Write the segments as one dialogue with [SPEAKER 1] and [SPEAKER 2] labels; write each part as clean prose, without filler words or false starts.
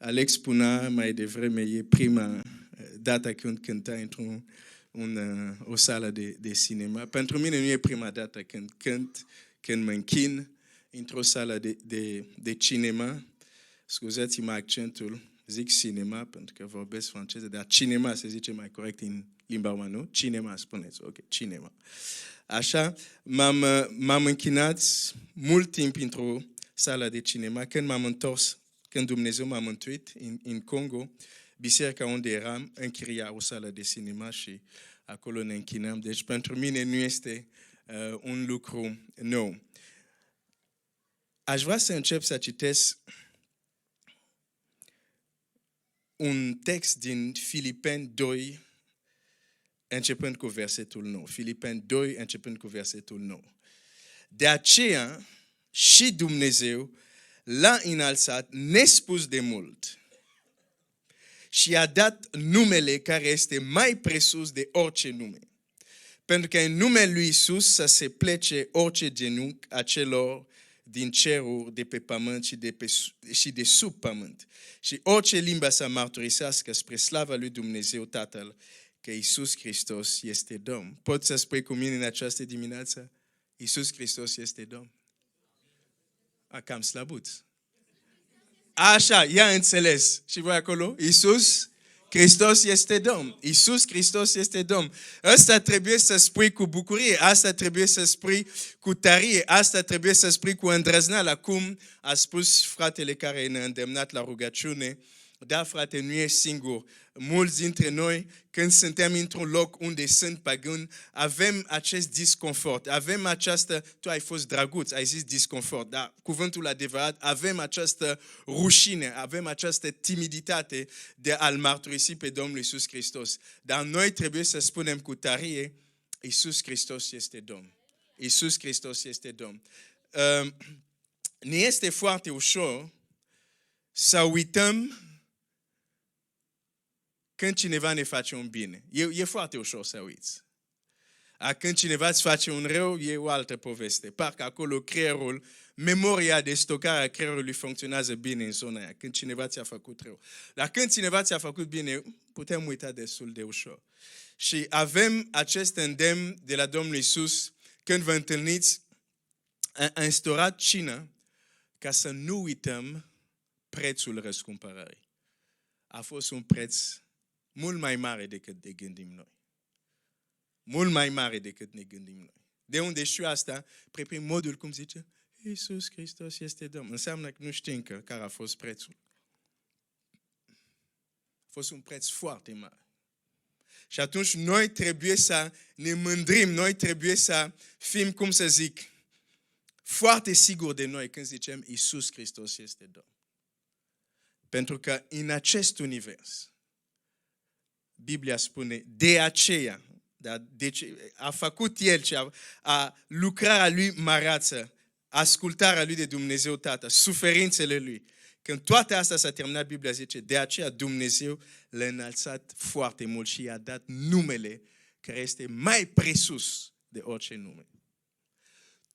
[SPEAKER 1] Alex spunea mai devreme, e prima dată când cânta o sală de cinema. Pentru mine nu e prima dată când cânt, când mă închin într-o sală de cinema. Scuzați-mă accentul, zic cinema pentru că vorbesc franceză, dar cinema se zice mai corect în limba română, nu? Cinema, spuneți, ok, cinema. Așa, m-am închinat mult timp într-o sală de cinema. Când m-am întors, când Dumnezeu m-a mântuit în Congo, biserica unde eram închiria o sală de cinema și acolo ne închinăm. Deci pentru mine nu este un lucru nou. Aș vrea să încep să citesc un text din Filipeni 2, începând cu versetul 9. Filipeni 2, începând cu versetul 9. De aceea și Dumnezeu l-a înălțat nespus de mult și i-a dat numele care este mai presus de orice nume. Pentru că în numele lui Iisus să se plece orice genunchi a celor din ceruri, de pe pământ și de sub pământ. Și orice limbă să mărturisească spre slava lui Dumnezeu Tatăl că Iisus Hristos este Domn. Poți să spui cu mine în această dimineață? Iisus Hristos este Domn. Cam slăbuț. Așa, i-a înțeles. Și voi acolo? Iisus Hristos este Domn. Iisus Hristos este Domn. Asta trebuie să spui cu bucurie, asta trebuie să spui cu tărie, asta trebuie să spui cu îndrăzneală, cum a spus fratele care ne-a îndemnat la rugăciune. Da, frate, nu e singur. Mulți dintre noi, când suntem într-un loc unde sunt pagâni, avem acest disconfort, avem această, tu ai fost drăguț, ai zis disconfort, dar cuvântul adevărat, avem această rușine, avem această timiditate de a-L mărturisi pe Domnul Iisus Hristos. Dar noi trebuie să spunem cu tărie, Iisus Hristos este Domn. Iisus Hristos este Domn. Ne este foarte ușor să uităm când cineva ne face un bine. E foarte ușor să uiți. Când cineva îți face un rău, e o altă poveste. Parcă acolo creierul, memoria de stocare a creierului funcționează bine în zona aia, când cineva ți-a făcut rău. Dar când cineva ți-a făcut bine, putem uita destul de ușor. Și avem acest îndemn de la Domnul Iisus, când vă întâlniți, a instaurat cină ca să nu uităm prețul răscumpărării. A fost un preț mult mai mare decât ne gândim noi. Mult mai mare decât ne gândim noi. De unde știu asta? Prin modul cum zice, Iisus Hristos este Domn. Înseamnă că nu știm încă care a fost prețul. A fost un preț foarte mare. Și atunci noi trebuie să ne mândrim, noi trebuie să fim, cum să zic, foarte siguri de noi când zicem Iisus Hristos este Domn. Pentru că în acest univers, Biblia spune, de aceea, a făcut El și lucrarea Lui măreață, ascultarea Lui de Dumnezeu Tată, suferințele Lui. Când toate astea s-a terminat, Biblia zice, de aceea Dumnezeu l-a înălțat foarte mult și i-a dat numele care este mai presus de orice nume.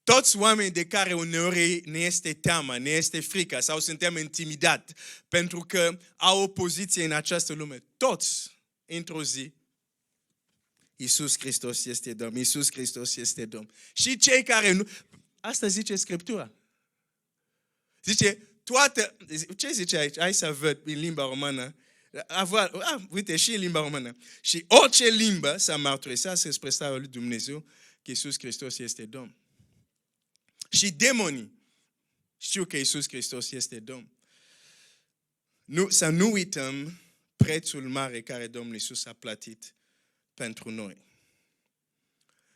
[SPEAKER 1] Toți oamenii de care uneori ne este teamă, ne este frică sau suntem intimidați pentru că au o poziție în această lume, toți, într-o zi, Iisus Hristos este Domn, Iisus Hristos este Domn. Și cei care nu... Asta zice Scriptura. Zice, toată... Ce zice aici? Hai să văd în limba română. Uite, și în limba română. Și orice limbă să mărturisească spre slava lui Dumnezeu că Iisus Hristos este Domn. Și demonii știu că Iisus Hristos este Domn. Să nu uităm prețul mare care Domnul Iisus a plătit pentru noi.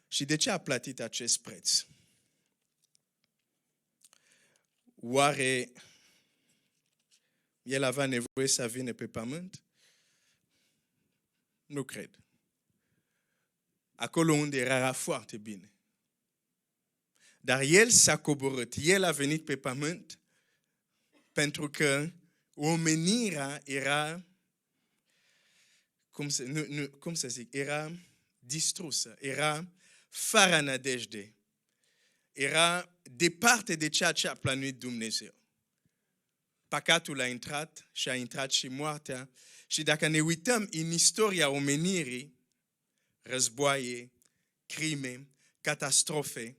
[SPEAKER 1] Și de ce a plătit acest preț? Oare El avea nevoie să vină pe pământ? Nu cred. Acolo unde era foarte bine. Dar El s-a coborât, El a venit pe pământ pentru că omenirea era, cum să zic, era distrusă, era fără nădejde, era departe de ceea ce a plănuit Dumnezeu. păcatul a intrat și a intrat și moartea. Și dacă ne uităm în istoria omenirii, războaie, crime, catastrofe,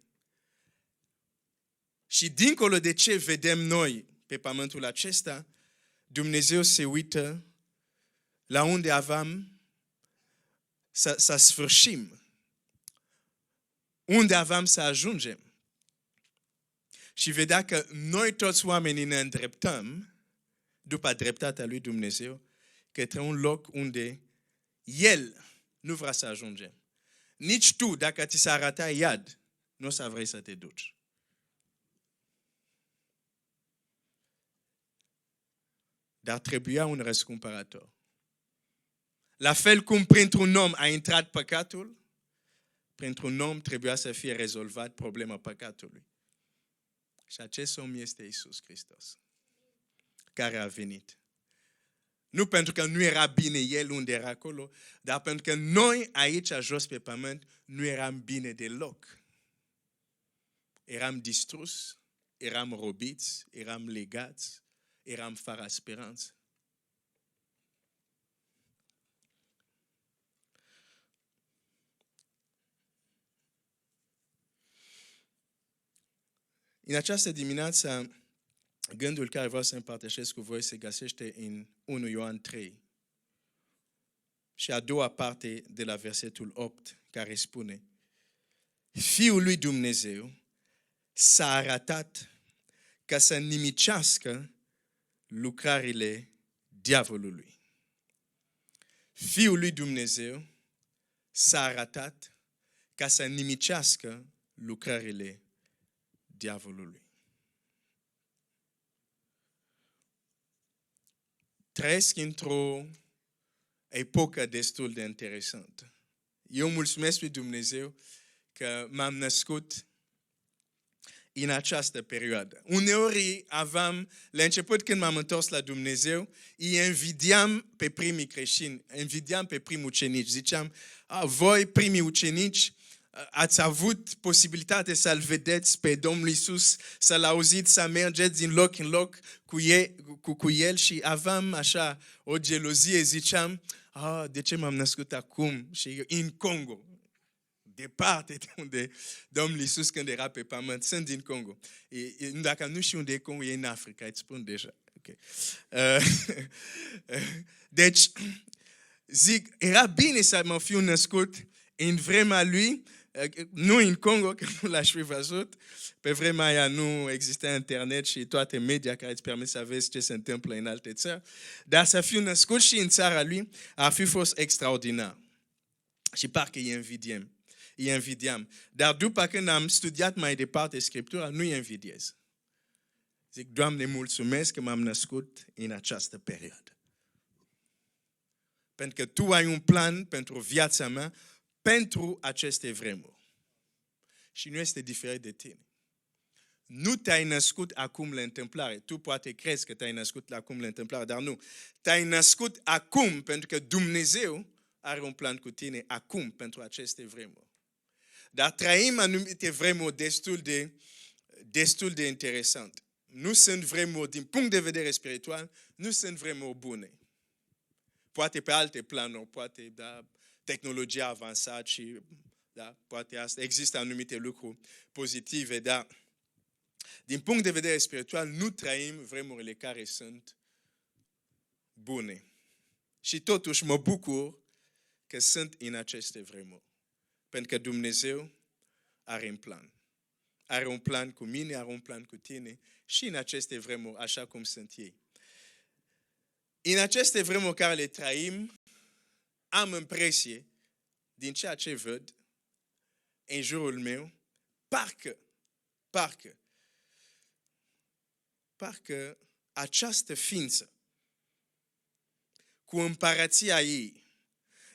[SPEAKER 1] și dincolo de ce vedem noi pe pământul acesta, Dumnezeu se uită la unde aveam să sfârșim, unde aveam să ajungem. Și vedea că noi toți oamenii ne îndreptăm după dreptatea lui Dumnezeu către un loc unde El nu vrea să ajungem. Nici tu, dacă ți s-a arătat iad, nu o să vrei să te duci. Dar trebuia un răscumpărător. La fel cum printr-un om a intrat păcatul, printr-un om trebuia să fie rezolvat problema păcatului. Și acest om este Iisus Hristos, care a venit. Nu pentru că nu era bine El unde era acolo, dar pentru că noi aici, jos pe pământ, nu eram bine deloc. Eram distrus, eram robiți, eram legați, eram fără speranță. În această dimineață, gândul care vreau să împărtășesc cu voi se găsește în 1 Ioan 3. Și a doua parte de la versetul 8, care spune: Fiul lui Dumnezeu s-a arătat ca să nimicească lucrările diavolului. Fiul lui Dumnezeu s-a arătat ca să nimicească lucrările diavolului. Trăiesc într-o epocă destul de interesantă. Eu mulțumesc lui Dumnezeu că m-am născut în această perioadă. Uneori aveam, la început când m-am întors la Dumnezeu, îi invidiam pe primii creștini, invidiam pe primii ucenici. Ziceam, voi primii ucenici ați avut posibilitate să-L vedeți pe Domnul Iisus, să-L auziți, să mergeți din loc în loc cu El și aveam așa o gelozie, ziceam, de ce m-am născut acum și în Congo? Departe de unde Domnul Iisus când era pe pământ, sunt din Congo. Dacă nu știu unde e Congo, e în Africa, îți spun deja. Okay. Deci, zic, era bine să mă fiu născut în vremea lui, nu în Congo, că nu l-aș fi văzut. Pe vremea aia nu exista internet și toate media care îți permit să vezi ce se întâmplă în alte țări. Dar să fiu născut și în țara lui ar fi fost extraordinar. Și parcă îi invidiam. Dar după când am studiat mai departe Scriptura, nu îi invidiez. Zic, Doamne, mulțumesc că m-am născut în această perioadă. Pentru că Tu ai un plan pentru viața mea, pentru aceste vremuri. Și nu este diferit de tine. Nu te-ai născut acum la întâmplare. Tu poate crezi că te-ai născut acum la întâmplare, dar nu. Te-ai născut acum pentru că Dumnezeu are un plan cu tine acum pentru aceste vremuri. Dar trăim anumite vremuri destul de interesante. Nu sunt vremuri, din punct de vedere spiritual, nu sunt vremuri bune. Poate pe alte planuri, poate tehnologia avansată și poate asta. Există anumite lucruri pozitive, dar din punct de vedere spiritual nu trăim vremurile care sunt bune. Și totuși mă bucur că sunt în aceste vremuri. Pentru că Dumnezeu are un plan. Are un plan cu mine, are un plan cu tine și în aceste vremuri, așa cum sunt ei. În aceste vremuri care le trăim, am impresie, din ceea ce văd în jurul meu, parcă această ființă cu împărăția ei,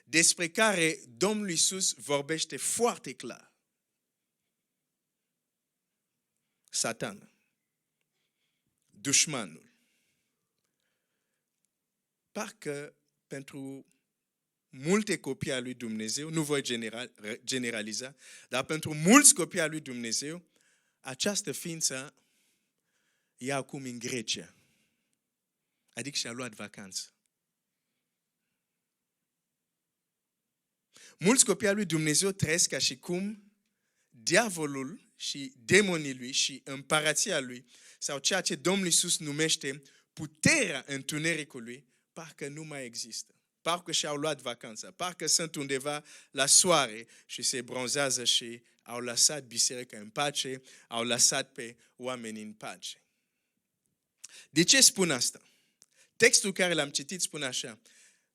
[SPEAKER 1] despre care Domnul Iisus vorbește foarte clar. Satan, dușmanul. Parcă pentru multe copii al lui Dumnezeu, nu voi generaliza, dar pentru mulți copii al lui Dumnezeu, această ființă e acum în Grecia. Adică și-a luat vacanță. Mulți copii al lui Dumnezeu trăiesc ca și cum diavolul și demonii lui și împărația lui sau ceea ce Domnul Iisus numește puterea întunericului parcă nu mai există. Parcă și-au luat vacanța, parcă sunt undeva la soare și se bronzează și au lăsat biserica în pace, au lăsat pe oameni în pace. De ce spun asta? Textul care l-am citit spune așa: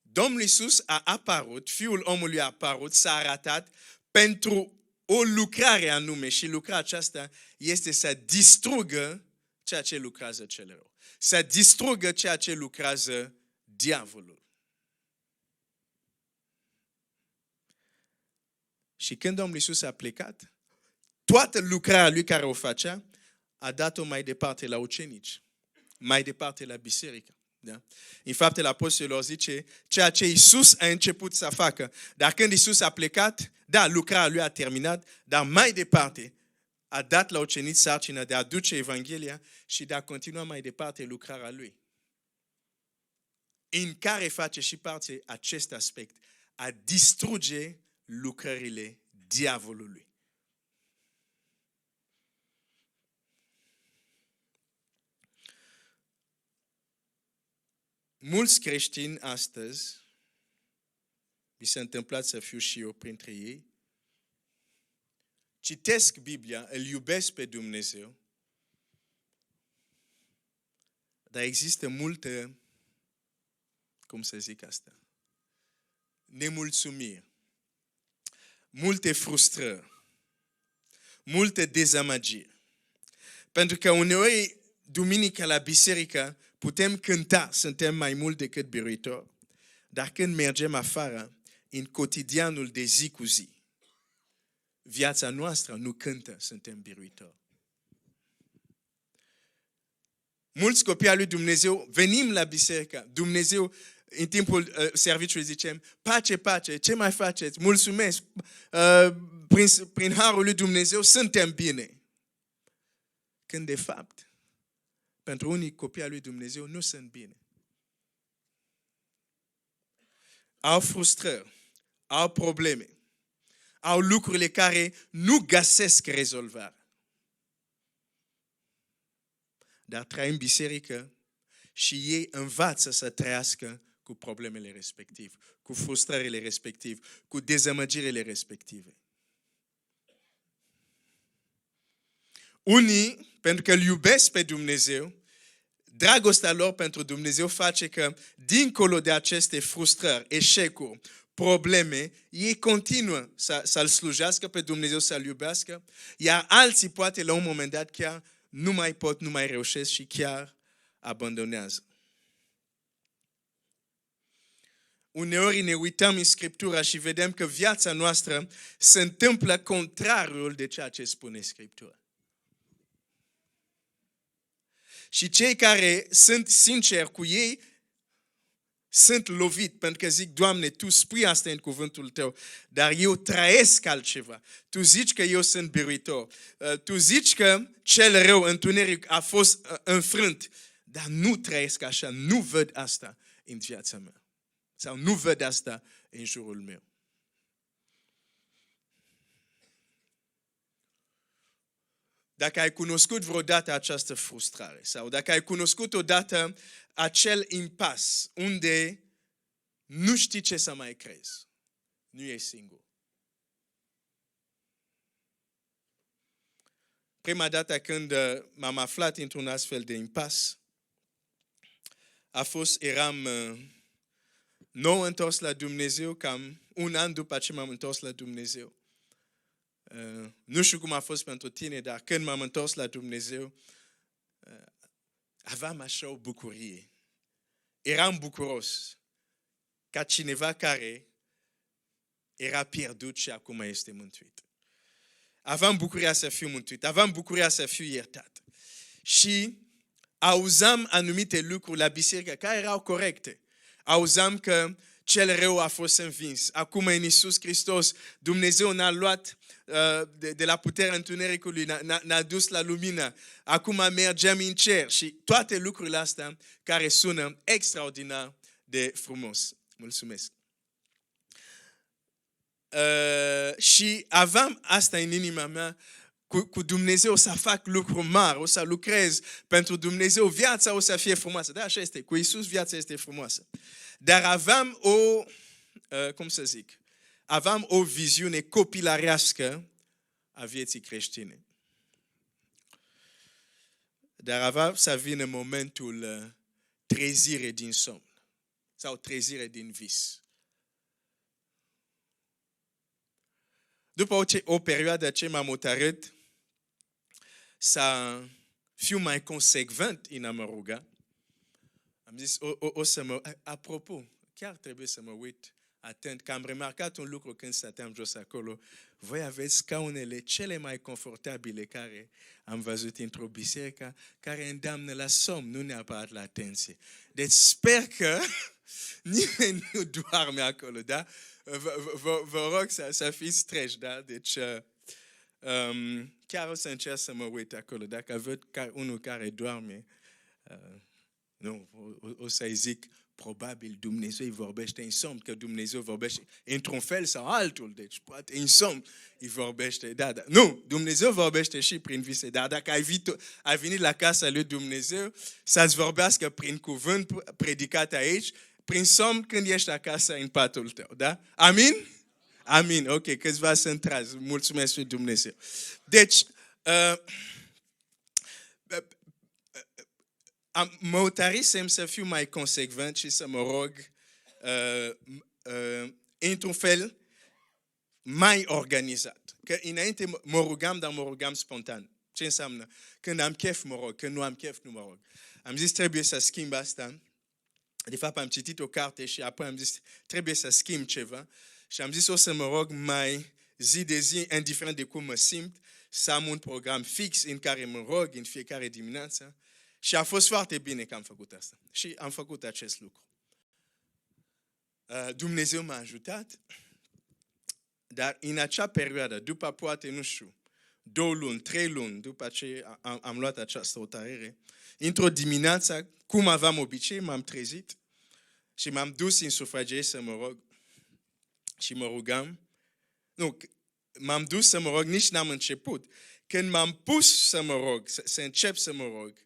[SPEAKER 1] Domnul Iisus a apărut, Fiul omului a apărut, s-a arătat pentru o lucrare anume și lucrarea aceasta este să distrugă ceea ce lucrează cel rău. Să distrugă ceea ce lucrează diavolul. Și când Domnul Iisus a plecat, toată lucrarea lui care o facea, a dat-o mai departe la ucenici, mai departe la biserică. Da? În Faptele Apostolilor zice ceea ce Iisus a început să facă. Dar când Iisus a plecat, da, lucrarea lui a terminat, dar mai departe a dat la ucenici sarcina de a aduce Evanghelia și de a continua mai departe lucrarea lui. În care face și parte acest aspect, a distruge lucrările diavolului. Mulți creștini astăzi, mi s-a întâmplat să fiu și eu printre ei, citesc Biblia, îl iubesc pe Dumnezeu, dar există multe, cum să zic asta, nemulțumiri, multe frustrări, multe dezamăgiri. Pentru că uneori, duminica la biserică, putem cânta, suntem mai mult decât biruitori, dar când mergem afară, în cotidianul de zi cu zi, viața noastră nu cântă, suntem biruitori. Mulți copii al lui Dumnezeu venim la biserică, Dumnezeu, în timpul serviciului zicem, pace, pace, ce mai faceți? Mulțumesc, prin harul lui Dumnezeu suntem bine. Când de fapt, pentru unii copii al lui Dumnezeu nu sunt bine. Au frustrări, au probleme, au lucrurile care nu găsesc rezolvare. Dar trăim în biserică și ei învață să trăiască cu problemele respective, cu frustrările respective, cu dezamăgirile respective. Unii, pentru că îl iubesc pe Dumnezeu, dragostea lor pentru Dumnezeu face că, dincolo de aceste frustrări, eșecuri, probleme, ei continuă să-L slujească pe Dumnezeu, să-L iubească, iar alții poate la un moment dat chiar nu mai pot, nu mai reușesc și chiar abandonează. Uneori ne uităm în Scriptura și vedem că viața noastră se întâmplă contrariul de ceea ce spune Scriptura. Și cei care sunt sinceri cu ei sunt loviți, pentru că zic, Doamne, Tu spui asta în cuvântul Tău, dar eu trăiesc altceva. Tu zici că eu sunt biruitor. Tu zici că cel rău, întuneric, a fost înfrânt, dar nu trăiesc așa, nu văd asta în viața mea. Sau nu văd asta în jurul meu. Dacă ai cunoscut vreodată această frustrare sau dacă ai cunoscut odată acel impas unde nu știi ce să mai crezi, nu ești singur. Prima dată când m-am aflat într-un astfel de impas, eram nou întors la Dumnezeu, cam un an după ce m-am întors la Dumnezeu. Nu știu cum a fost pentru tine, dar când m-am întors la Dumnezeu, aveam așa o bucurie. Eram bucuros ca cineva care era pierdut și acum este mântuit. Aveam bucuria să fiu mântuit, aveam bucuria să fiu iertat. Și auzam anumite lucruri la biserică care erau corecte. Auzam că cel rău a fost învins. Acum în Iisus Hristos, Dumnezeu ne-a luat de la putere întunericului ne-a dus la lumină. Acum mergem în cer și toate lucrurile astea care sună extraordinar de frumos. Mulțumesc. Și aveam asta în inima mea, cu Dumnezeu o să fac lucruri mari, o să lucrez pentru Dumnezeu, viața o să fie frumoasă. Da, așa este, cu Iisus viața este frumoasă. Dar aveam aveam o viziune copilărească a vieții creștine. Dar avea să vină momentul trezire din somn sau trezire din vis. După o perioadă ce m-am hotărât să fiu mai consecvent în a mă ruga, am zis, apropo, chiar trebuie să mă uit atent, că am remarcat un lucru când stăteam jos acolo. Voi aveți scaunele cele mai confortabile care am văzut într-o biserică, care îndeamnă la somn, nu neapărat la atenție. Deci sper că nimeni nu doarme acolo, da? Vă rog să fiți treji, da? Deci chiar o să încerc să mă uit acolo. Dacă văd unul care doarme, nu, o să-i zic, probabil Dumnezeu îi vorbește în somn, că Dumnezeu vorbește într-un fel sau altul, deci poate în somn îi vorbește. Da. Nu, Dumnezeu vorbește și prin vise, dar dacă ai venit la casa lui Dumnezeu să-ți vorbească prin cuvânt predicat aici, prin somn când ești acasă în patul tău, da? Amin? Amin, ok, câțiva sunt trazi, mulțumesc lui Dumnezeu. Deci, mă hotărâsem să fiu mai consecvent și să mă rog într-un fel mai organizat. Că înainte mă rugam, dar mă rugam spontan. Ce înseamnă? Când am chef, mă rog. Când nu am chef, nu mă rog. Am zis, trebuie să schimb asta. De fapt, am citit o carte și apoi am zis, trebuie să schimb ceva. Și am zis, o să mă rog mai zi de zi, indiferent de cum mă simt, să am un program fix în care mă rog în fiecare dimineață. Și a fost foarte bine că am făcut asta. Și am făcut acest lucru. Dumnezeu m-a ajutat, dar în acea perioadă, după poate, nu știu, 2 luni, 3 luni, după ce am luat această hotărâre, într-o dimineață, cum aveam obicei, m-am trezit și m-am dus în sufragerie să mă rog și mă rugam. Nu, m-am dus să mă rog, nici n-am început. Când m-am pus să mă rog, să încep să mă rog,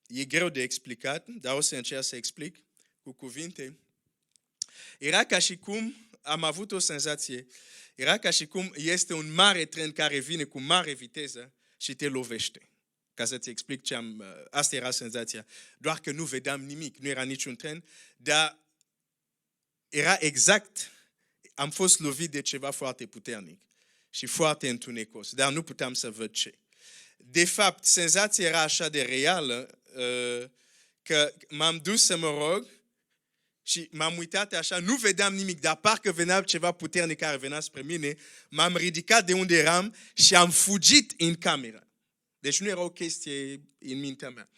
[SPEAKER 1] e greu de explicat, dar o să încerc să explic cu cuvinte. Era ca și cum, am avut o senzație, era ca și cum este un mare tren care vine cu mare viteză și te lovește. Ca să-ți explic asta era senzația. Doar că nu vedeam nimic, nu era niciun tren, dar era exact, am fost lovit de ceva foarte puternic și foarte întunecos, dar nu puteam să văd ce. De fapt, senzația era așa de reală că m-am dus să mă rog și m-am uitat așa, nu vedeam nimic, dar parcă venea ceva puternic care venea spre mine, m-am ridicat de unde eram și am fugit în cameră. Deci nu era o chestie în mintea mea.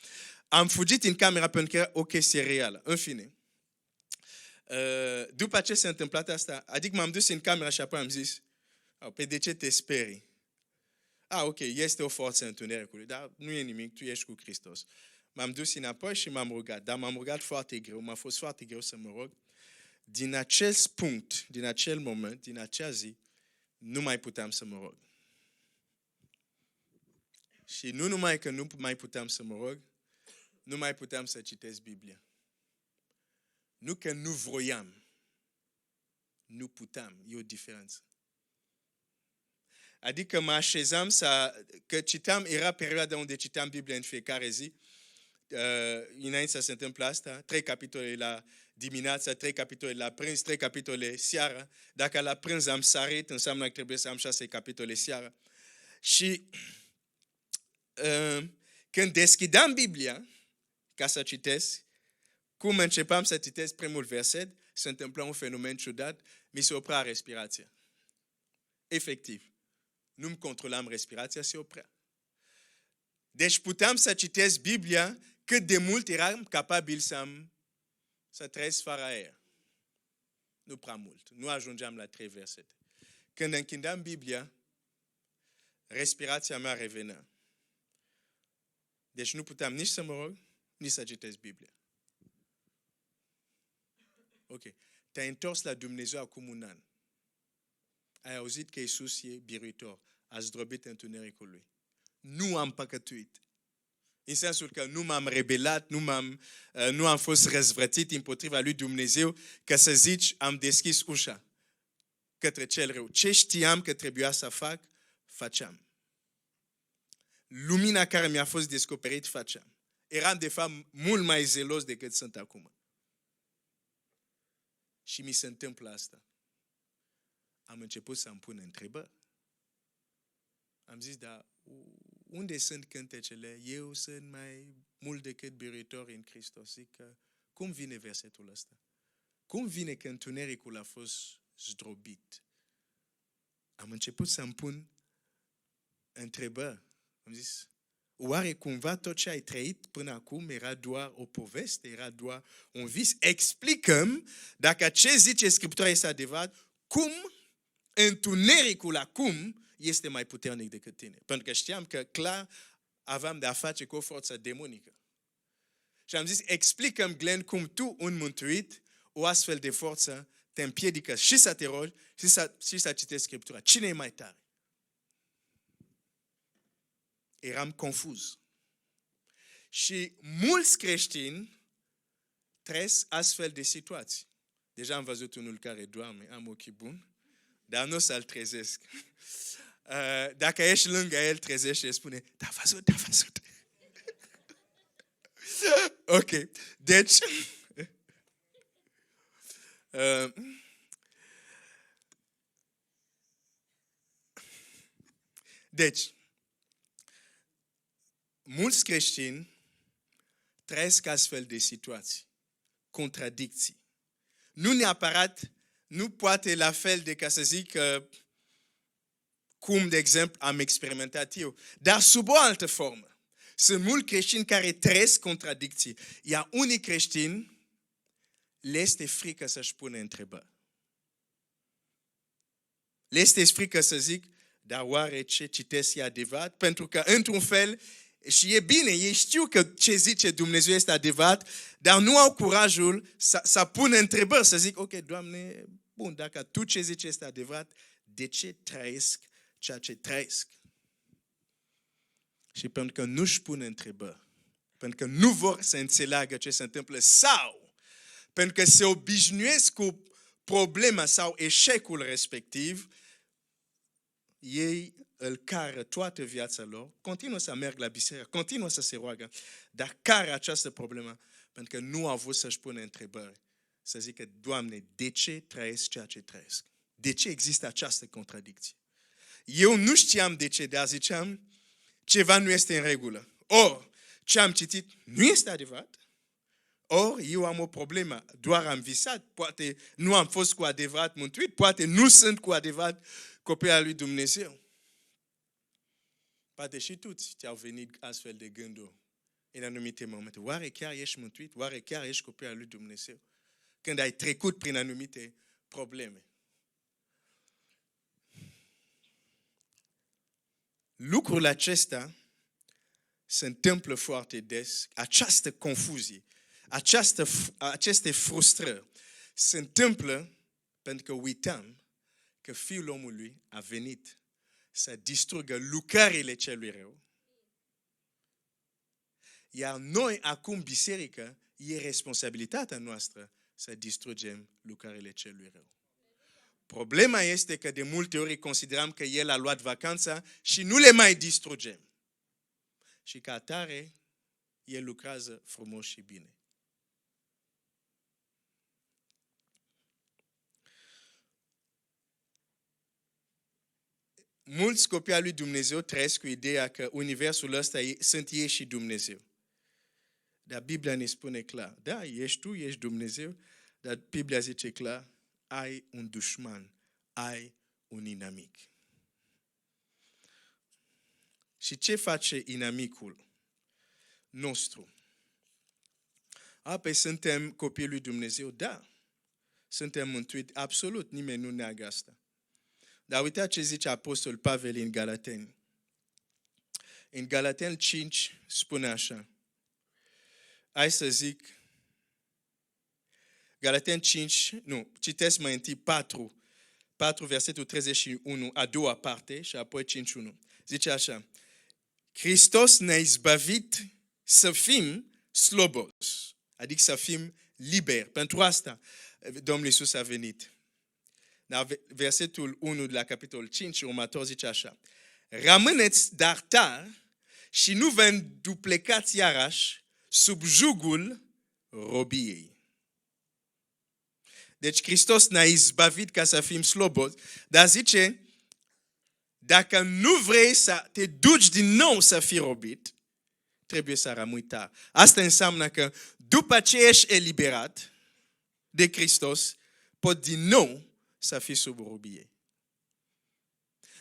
[SPEAKER 1] Am fugit în camera pentru că era o chestie reală. În fine, după ce s-a întâmplat asta, adică m-am dus în camera și apoi am zis, pe de ce te sperii? Ok, este o forță întunericului, dar nu e nimic, tu ești cu Hristos. M-am dus înapoi și m-am rugat, dar m-am rugat foarte greu, m-a fost foarte greu să mă rog. Din acel punct, din acel moment, din acea zi, nu mai puteam să mă rog. Și nu numai că nu mai puteam să mă rog, nu mai puteam să citesc Biblia. Nu că nu vroiam, nu puteam, e o diferență. Adică mă așezam că citeam, era perioada unde citeam Biblia în fiecare zi, înainte să se întâmple asta, 3 capitole la dimineața, 3 capitole la prânz, 3 capitole seara. Dacă la prânz am sărit, înseamnă că trebuie să am 6 capitole seara. Și când deschideam Biblia, ca să citesc, cum începeam să citesc primul verset, se întâmpla un fenomen ciudat, mi se oprea respirația. Efectiv. Nu-mi controlam respirația, se oprea. Deci puteam să citesc Biblia cât de mult eram capabil să trăiesc fără aer. Nu prea mult. Nu ajungeam la 3 versete. când închidam Biblia, respirația mea revenea. Deci nu puteam nici să mă rog, nici să citesc Biblia. Ok. Te-ai întors la Dumnezeu acum un an. Ai auzit că Iisus e biruitor. A zdrobit întunericul lui. Nu am păcătuit. În sensul că nu m-am rebelat, nu am fost răzvrătit împotriva lui Dumnezeu, că să zici, am deschis ușa către cel rău. Ce știam că trebuia să fac, făceam. Lumina care mi-a fost descoperit, făceam. Eram, de fapt, mult mai zelos decât sunt acum. Și mi se întâmplă asta. Am început să-mi pun întrebări. Am zis, dar unde sunt cântecele? Eu sunt mai mult decât biruitor în Hristos. Zic că, cum vine versetul ăsta? Cum vine că întunericul a fost zdrobit? Am început să-mi pun întrebări. Am zis, oare cumva tot ce ai trăit până acum era doar o poveste, era doar un vis? Explicăm, dacă ce zice Scriptura este adevărat, cum întunericul acum este mai puternic decât tine. Pentru că știam că clar aveam de a face cu o forță demonică. Și am zis, explicăm, Glenn, cum tu, un mântuit, o astfel de forță te împiedică și să te rogi și să citești Scriptura. Cine e mai tare? Eram confuz. Și mulți creștini trăiesc astfel de situații. Deja am văzut unul care doarme, am ochii buni, dar nu o să-l trezesc. Dacă ești lângă el, trezește și spune, da, văzut. Ok, deci, mulți creștini trăiesc astfel de situații, contradicții. Nu neapărat, nu poate la fel de, ca să zic, cum, de exemplu, am experimentat eu, dar sub o altă formă. Sunt mulți creștini care trăiesc contradicții, iar unii creștini le este frică să-și pune întrebări. Le este frică să zic, dar oare ce citesc e adevărat? Pentru că, într-un fel, și e bine, ei știu că ce zice Dumnezeu este adevărat, dar nu au curajul să pună întrebări, să zic, ok, Doamne, bun, dacă tu ce zici este adevărat, de ce trăiesc ceea ce trăiesc? Și pentru că nu-și pun întrebări, pentru că nu vor să înțeleagă ce se întâmplă, sau pentru că se obișnuiesc cu problema sau eșecul respectiv, ei îl cară toată viața lor, continuă să meargă la biserică, continuă să se roagă, dar cară această problemă pentru că nu au vrut să-și pună întrebări. Să zică, Doamne, de ce trăiesc ceea ce trăiesc? De ce există această contradicție? Eu nu știam de ce, dar ziceam, ceva nu este în regulă. Ori, ce am citit nu este adevărat. Ori, eu am o problemă, doar am visat, poate nu am fost cu adevărat mântuit, poate nu sunt cu adevărat copii al lui Dumnezeu. Poate și tu ți-au venit astfel de gânduri în anumite momente. Oare chiar ești mântuit? Oare chiar ești copil al lui Dumnezeu? Când ai trecut prin anumite probleme. Lucrul acesta se întâmplă foarte des, această confuzie, aceste frustrări se întâmplă pentru că uităm că Fiul omului a venit să distrugă lucrările celui rău. Iar noi, acum, biserică, e responsabilitatea noastră să distrugem lucrările celui rău. Problema este că de multe ori considerăm că El a luat vacanța și nu le mai distrugem. Și ca atare, El lucrează frumos și bine. Mulți copii al lui Dumnezeu trăiesc cu ideea că universul ăsta sunt ei și Dumnezeu. Dar Biblia ne spune clar, da, ești tu, ești Dumnezeu, dar Biblia zice clar, ai un dușman, ai un inamic. Și ce face inamicul nostru? Păi suntem copiii lui Dumnezeu? Da. Suntem mântuiți? Absolut, nimeni nu neagă asta. Dar uitați ce zice Apostol Pavel în Galateni. În Galateni 5 spune așa. Hai să zic, Galateni 5, nu, citesc mai întâi 4 versetul 31, a doua parte și apoi 5.1. Zice așa, Hristos ne-a izbăvit să fim slobos, adică să fim liberi. Pentru asta Domnul Iisus a venit. Dar versetul 1 de la capitolul 5, următor zice așa, rămâneți dar tari și nu vă înduplecați iarăși sub jugul robiei. Deci Hristos ne-a izbăvit ca să fim slobos, dar zice, dacă nu vrei să te duci din nou să fii robit, trebuie să rămâi tare. Asta înseamnă că după ce ești eliberat de Hristos, poți din nou să fii sub robie.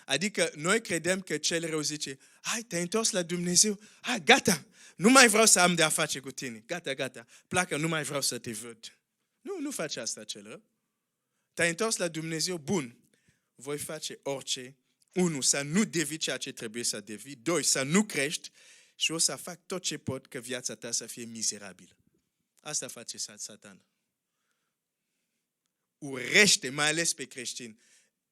[SPEAKER 1] Adică noi credem că cel rău zice, hai, te-ai întors la Dumnezeu, hai, gata, nu mai vreau să am de-a face cu tine, gata, pleacă, nu mai vreau să te văd. Nu faci asta cel rău. Te-ai întors la Dumnezeu, bun, voi face orice. 1, să nu devii ceea ce trebuie să devii. 2, să nu crești și o să fac tot ce pot ca viața ta să fie mizerabilă. Asta face Satan. Urește, mai ales pe creștini.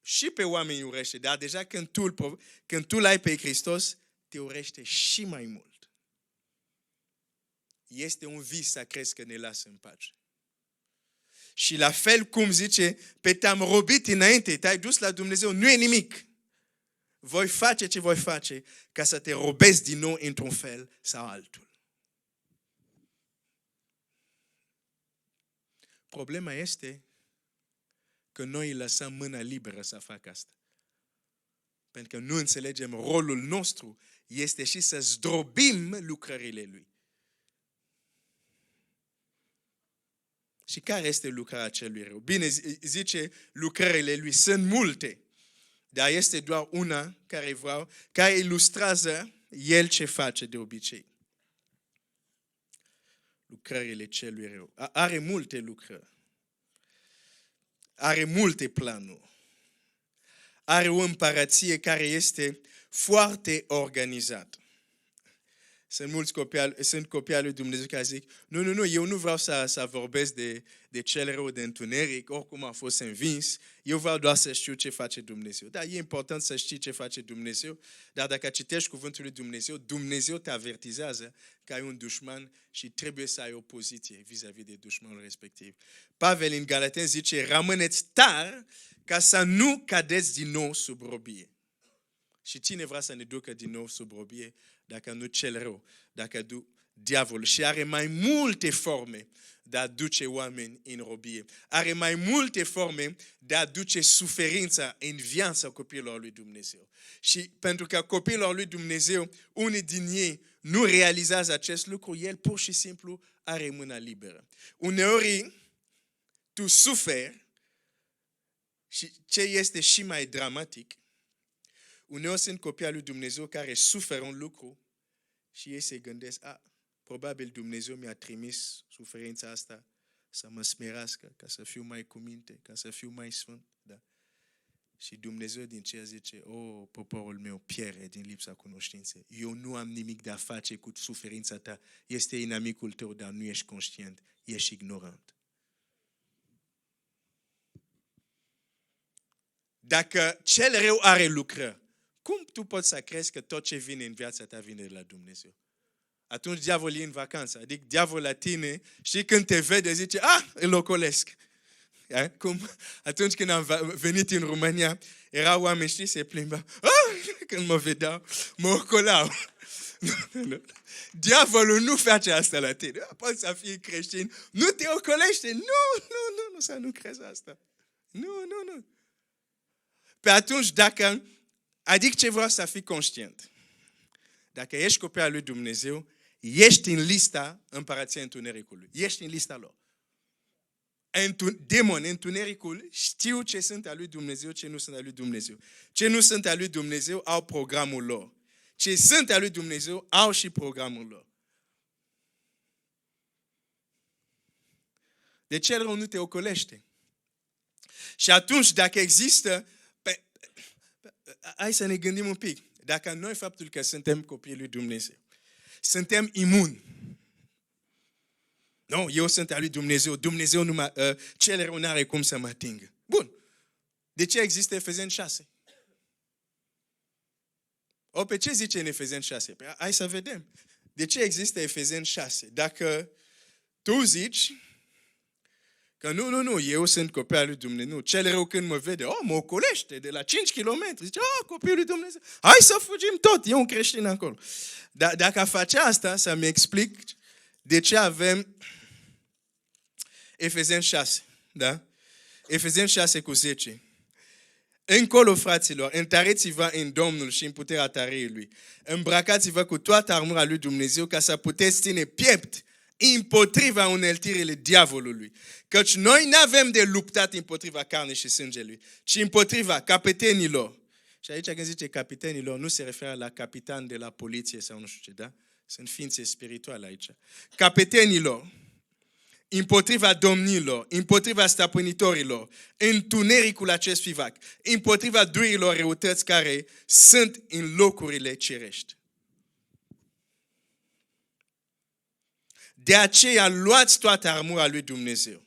[SPEAKER 1] Și pe oameni urește, dar deja când tu l-ai pe Hristos, te urește și mai mult. Este un vis să crezi că ne lasă în pace. Și la fel cum zice, pe te-am robit înainte, te-ai dus la Dumnezeu, nu e nimic. Voi face ce voi face ca să te robezi din nou într-un fel sau altul. Problema este că noi îi lăsăm mâna liberă să facă asta. Pentru că nu înțelegem rolul nostru este și să zdrobim lucrările Lui. Și care este lucrarea celui rău? Bine, zice, lucrările Lui sunt multe, dar este doar una care ilustrează El ce face de obicei. Lucrările celui rău. Are multe lucrări. Are multe planuri. Are o împărăție care este foarte organizată. Sunt copii al lui Dumnezeu care zic, nu, eu nu vreau să vorbesc de cel rău de întuneric, oricum a fost învins, eu vreau doar să știu ce face Dumnezeu. Da, e important să știi ce face Dumnezeu, dar dacă citești cuvântul lui Dumnezeu, Dumnezeu te avertizează că ai un dușman și trebuie să ai o poziție vis-a-vis de dușmanul respectiv. Pavel în Galateni zice, rămâneți tari ca să nu cadeți din nou sub robie. Și cine vrea să ne ducă din nou sub robie, dacă nu cel rău, dacă diavolul. Și are mai multe forme de a duce oameni în robie. Are mai multe forme de a duce suferința în viața copiilor lui Dumnezeu. Și pentru că copiilor lui Dumnezeu, unii din ei nu realizează acest lucru, el pur și simplu are mâna liberă. Uneori tu suferi și ce este și mai dramatic, uneori sunt copii al lui Dumnezeu care suferă un lucru și ei se gândesc, probabil Dumnezeu mi-a trimis suferința asta să mă smerească, ca să fiu mai cu minte, ca să fiu mai sfânt. Da. Și Dumnezeu din cer zice, poporul meu pierde din lipsa cunoștinței. Eu nu am nimic de a face cu suferința ta. Este inamicul tău, dar nu ești conștient, ești ignorant. Dacă cel rău are lucrări, cum tu poți să crezi că tot ce vine în viața ta vine de la Dumnezeu? Atunci diavolul e în vacanță. Adică diavolul la tine, știi, când te vede, zice, îl ocolesc. Cum? Atunci când am venit în România, erau oameni, știi, se plimbau. Când mă vedeau, mă ocolau. Diavolul nu face asta la tine. Poți să fii creștin, nu te ocolește. Nu, să nu crezi asta. Nu. Pe atunci, adică ce vreau să fii conștient. Dacă ești copil al lui Dumnezeu, ești în lista împărăției întunericului. Ești în lista lor. Demoni, întunericul, știu ce sunt al lui Dumnezeu, ce nu sunt al lui Dumnezeu. Ce nu sunt al lui Dumnezeu au programul lor. Ce sunt al lui Dumnezeu au și programul lor. Deci cel rău nu te ocolește. Și atunci, dacă există, hai să ne gândim un pic. Dacă noi faptul că suntem copiii lui Dumnezeu, suntem imuni. Nu, eu sunt al lui Dumnezeu. Dumnezeu nu cel rău n-are cum să mă atingă. Bun. De ce există Efezeni 6? Pe ce zice în Efezeni 6? Păi, hai să vedem. De ce există Efezeni 6? Dacă tu zici că nu, eu sunt copil al lui Dumnezeu. Nu, cel rău când mă vede, mă ocolește de la 5 km. Zice, copilul lui Dumnezeu. Hai să fugim tot, e un creștin acolo. Dar dacă face asta, să-mi explic de ce avem Efezeni 6. Da? Efezeni 6 cu 10. Încolo, fraților, întăriți-vă în Domnul și în puterea tăriei Lui. Îmbrăcați-vă cu toată armura lui Dumnezeu ca să puteți ține piept împotriva uneltirile diavolului. Căci noi nu avem de luptat împotriva carnei și sângelui, ci împotriva capetenilor. Și aici când zice capetenilor, nu se referă la capitan de la poliție sau nu știu ce, da? Sunt ființe spirituale aici. Capetenilor, împotriva domnilor, împotriva stăpânitorilor, întunericul acest fivac, împotriva durilor răutăți care sunt în locurile cerești. De aceea luați toată armura lui Dumnezeu,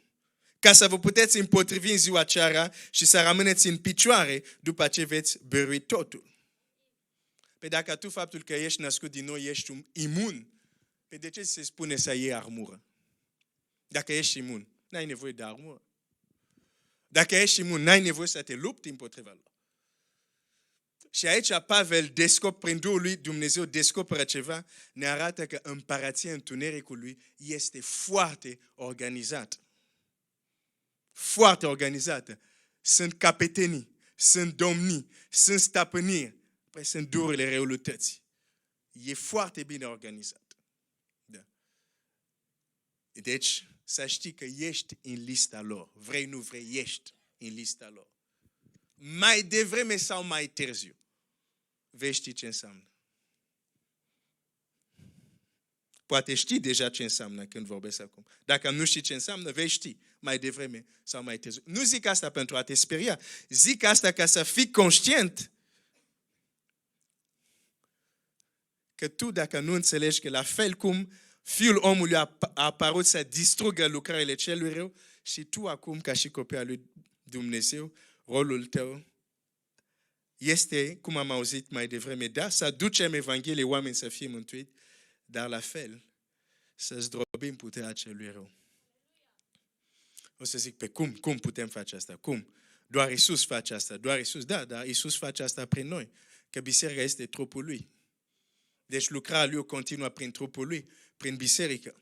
[SPEAKER 1] ca să vă puteți împotrivi în ziua aceea și să rămâneți în picioare după ce veți bărui totul. Pe dacă tu faptul că ești născut din nou ești imun, pe de ce se spune să iei armură? Dacă ești imun, n-ai nevoie de armură. Dacă ești imun, n-ai nevoie să te lupți împotriva lor. Și aici Pavel, prin Duhul lui Dumnezeu, descoperă ceva, ne arată că împărația întunericului este foarte organizată. Foarte organizată. Sunt capetenii, sunt domnii, sunt stăpâniri, păi sunt dururile răutății. E foarte bine organizat. Da. Deci, să știi că ești în lista lor. Vrei, nu vrei, ești în lista lor. Mai devreme sau mai târziu, vei ști ce înseamnă. Poate știi deja ce înseamnă când vorbesc acum. Dacă nu știi ce înseamnă, vei ști mai devreme sau mai târziu. Nu zic asta pentru a te speria. Zic asta ca să fii conștient că tu, dacă nu înțelegi că la fel cum Fiul omului a apărut să distrugă lucrările celui rău, și tu acum, ca și copil al lui Dumnezeu, rolul tău este, cum am auzit mai devreme, da, să ducem Evanghelie oameni să fie mântuiți, dar la fel să zdrobim puterea celui rău. O să zic, pe cum putem face asta? Cum? Doar Iisus face asta. Doar Iisus, da, dar Iisus face asta prin noi, că biserica este trupul lui. Deci lucrarea lui o continuă prin trupul lui, prin biserică.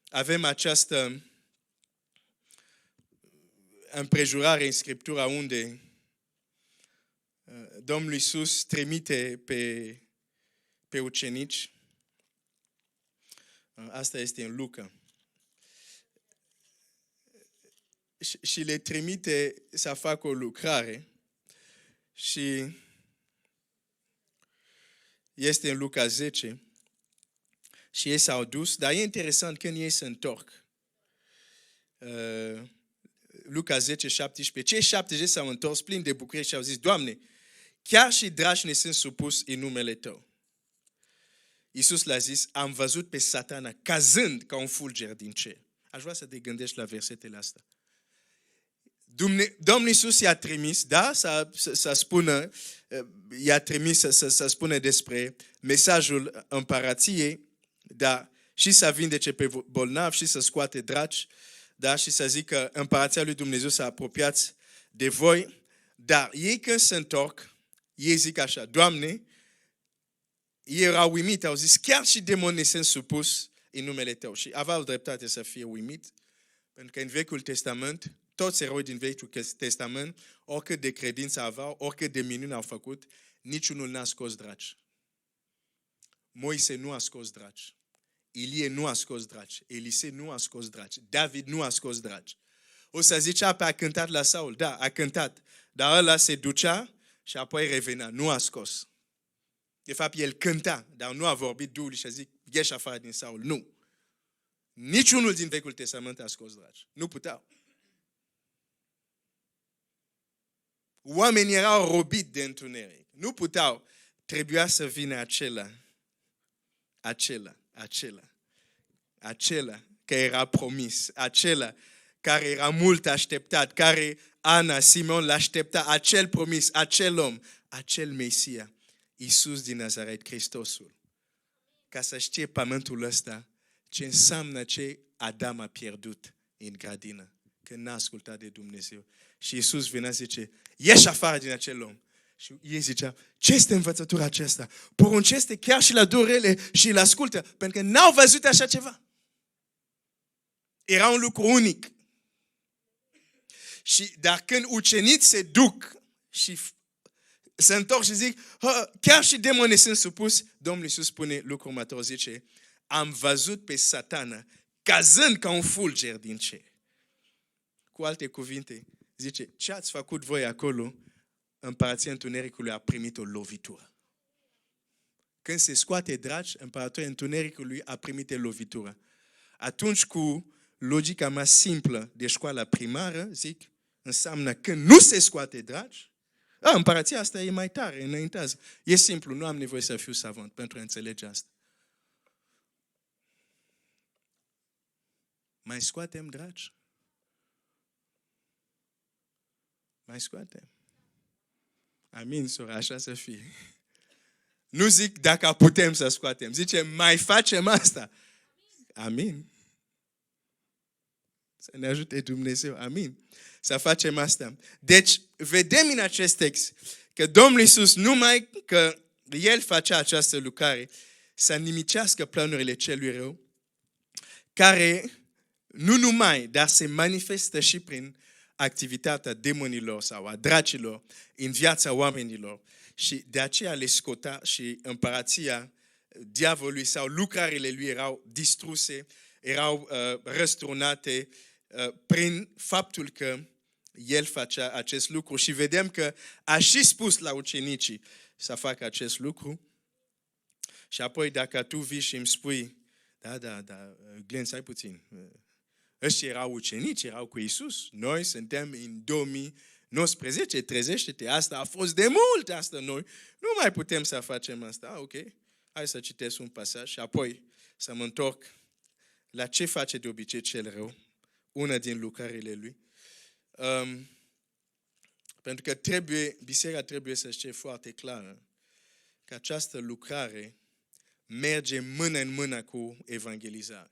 [SPEAKER 1] Avem această împrejurare în Scriptura unde Domnul Iisus trimite pe ucenici. Asta este în Luca. Și le trimite să facă o lucrare și este în Luca 10 și ei s-au dus, dar e interesant când ei se întorc. Luca 10, 17. Cei 70 s-au întors plini de bucurie și au zis, Doamne, chiar și dragi ne sunt supus în numele Tău. Iisus le-a zis, am văzut pe Satana cazând ca un fulger din cer. Aș vrea să te gândești la versetele astea. Domnul Iisus i-a trimis, da, să spună, i-a trimis să spună despre mesajul împărației, da, și să vindece pe bolnavi și să scoate draci, da, și să zică împărația lui Dumnezeu s-a apropiat de voi, dar ei când se întorc, ei zic așa, Doamne, ei erau uimit, au zis, chiar și demonii sunt supus în numele Tău. Și aveau dreptate să fie uimit, pentru că în Vechiul Testament, toți eroi din Vechiul Testament, oricât de credință aveau, oricât de minuni au făcut, niciunul n-a scos draci. Moise nu a scos draci. Ilie nu a scos draci. Elisei nu a scos draci. David nu a scos draci. O să zice, a cântat la Saul. Da, a cântat. Dar ăla se ducea și apoi revenea. Nu a scos. De fapt, el cânta, dar nu a vorbit Duhul și a zis, ieși afară din Saul. Nu. Niciunul din Vechiul Testament a scos draci. Nu puteau. oamenii erau robiți de întuneric. Nu puteau. Trebuia să vină acela care era promis, acela care era mult așteptat, care Ana, Simon l-aștepta, acel promis, acel om, acel Mesia, Iisus din Nazaret, Hristosul. Ca să știe pământul ăsta ce înseamnă ce Adam a pierdut în grădină, când n-a ascultat de Dumnezeu. Și Iisus venea și zice, ieși afară din acel om. Și ei zicea, ce este învățătura aceasta? Poruncește chiar și la durele și îl ascultă, pentru că n-au văzut așa ceva. Era un lucru unic. Dar când ucenicii se duc și se întorc și zic, chiar și demonii sunt supus, Domnul Iisus spune lucrul următor, zice, am văzut pe Satana cazând ca un fulger din cer. Cu alte cuvinte, zice, ce ați făcut voi acolo, împărația întunericului a primit o lovitură. Când se scoate dragi, împărația întunericului a primit o lovitură. Atunci cu logica mea simplă de școala primară, zic, înseamnă că nu se scoate dragi, împărația asta e mai tare, înaintează. E simplu, nu am nevoie să fiu savant pentru a înțelege asta. Mai scoatem dragi? Mai scoatem? Amin, sora, așa să fie. Nu zic dacă putem să scoatem, zice mai facem asta. Amin. Să ne ajute Dumnezeu, amin. Să facem asta. Deci, vedem în acest text că Domnul Iisus, numai că El facea această lucrare, să nimicească planurile celui rău, care nu numai, dar se manifestă și prin activitatea demonilor sau a dracilor în viața oamenilor. Și de aceea le scota și împărația diavolului sau lucrările lui erau distruse, erau răsturnate prin faptul că el facea acest lucru. Și vedem că a și spus la ucenicii să facă acest lucru. Și apoi dacă tu vii și îmi spui, da, Glenn, stai puțin, ăștia erau ucenici, erau cu Iisus, noi suntem în 2019, trezește-te, asta a fost de mult, asta noi nu mai putem să facem asta. Ok, hai să citesc un pasaj și apoi să mă întorc la ce face de obicei cel rău, una din lucrările lui. Pentru că biserica trebuie să știe foarte clară că această lucrare merge mână în mână cu evangelizare.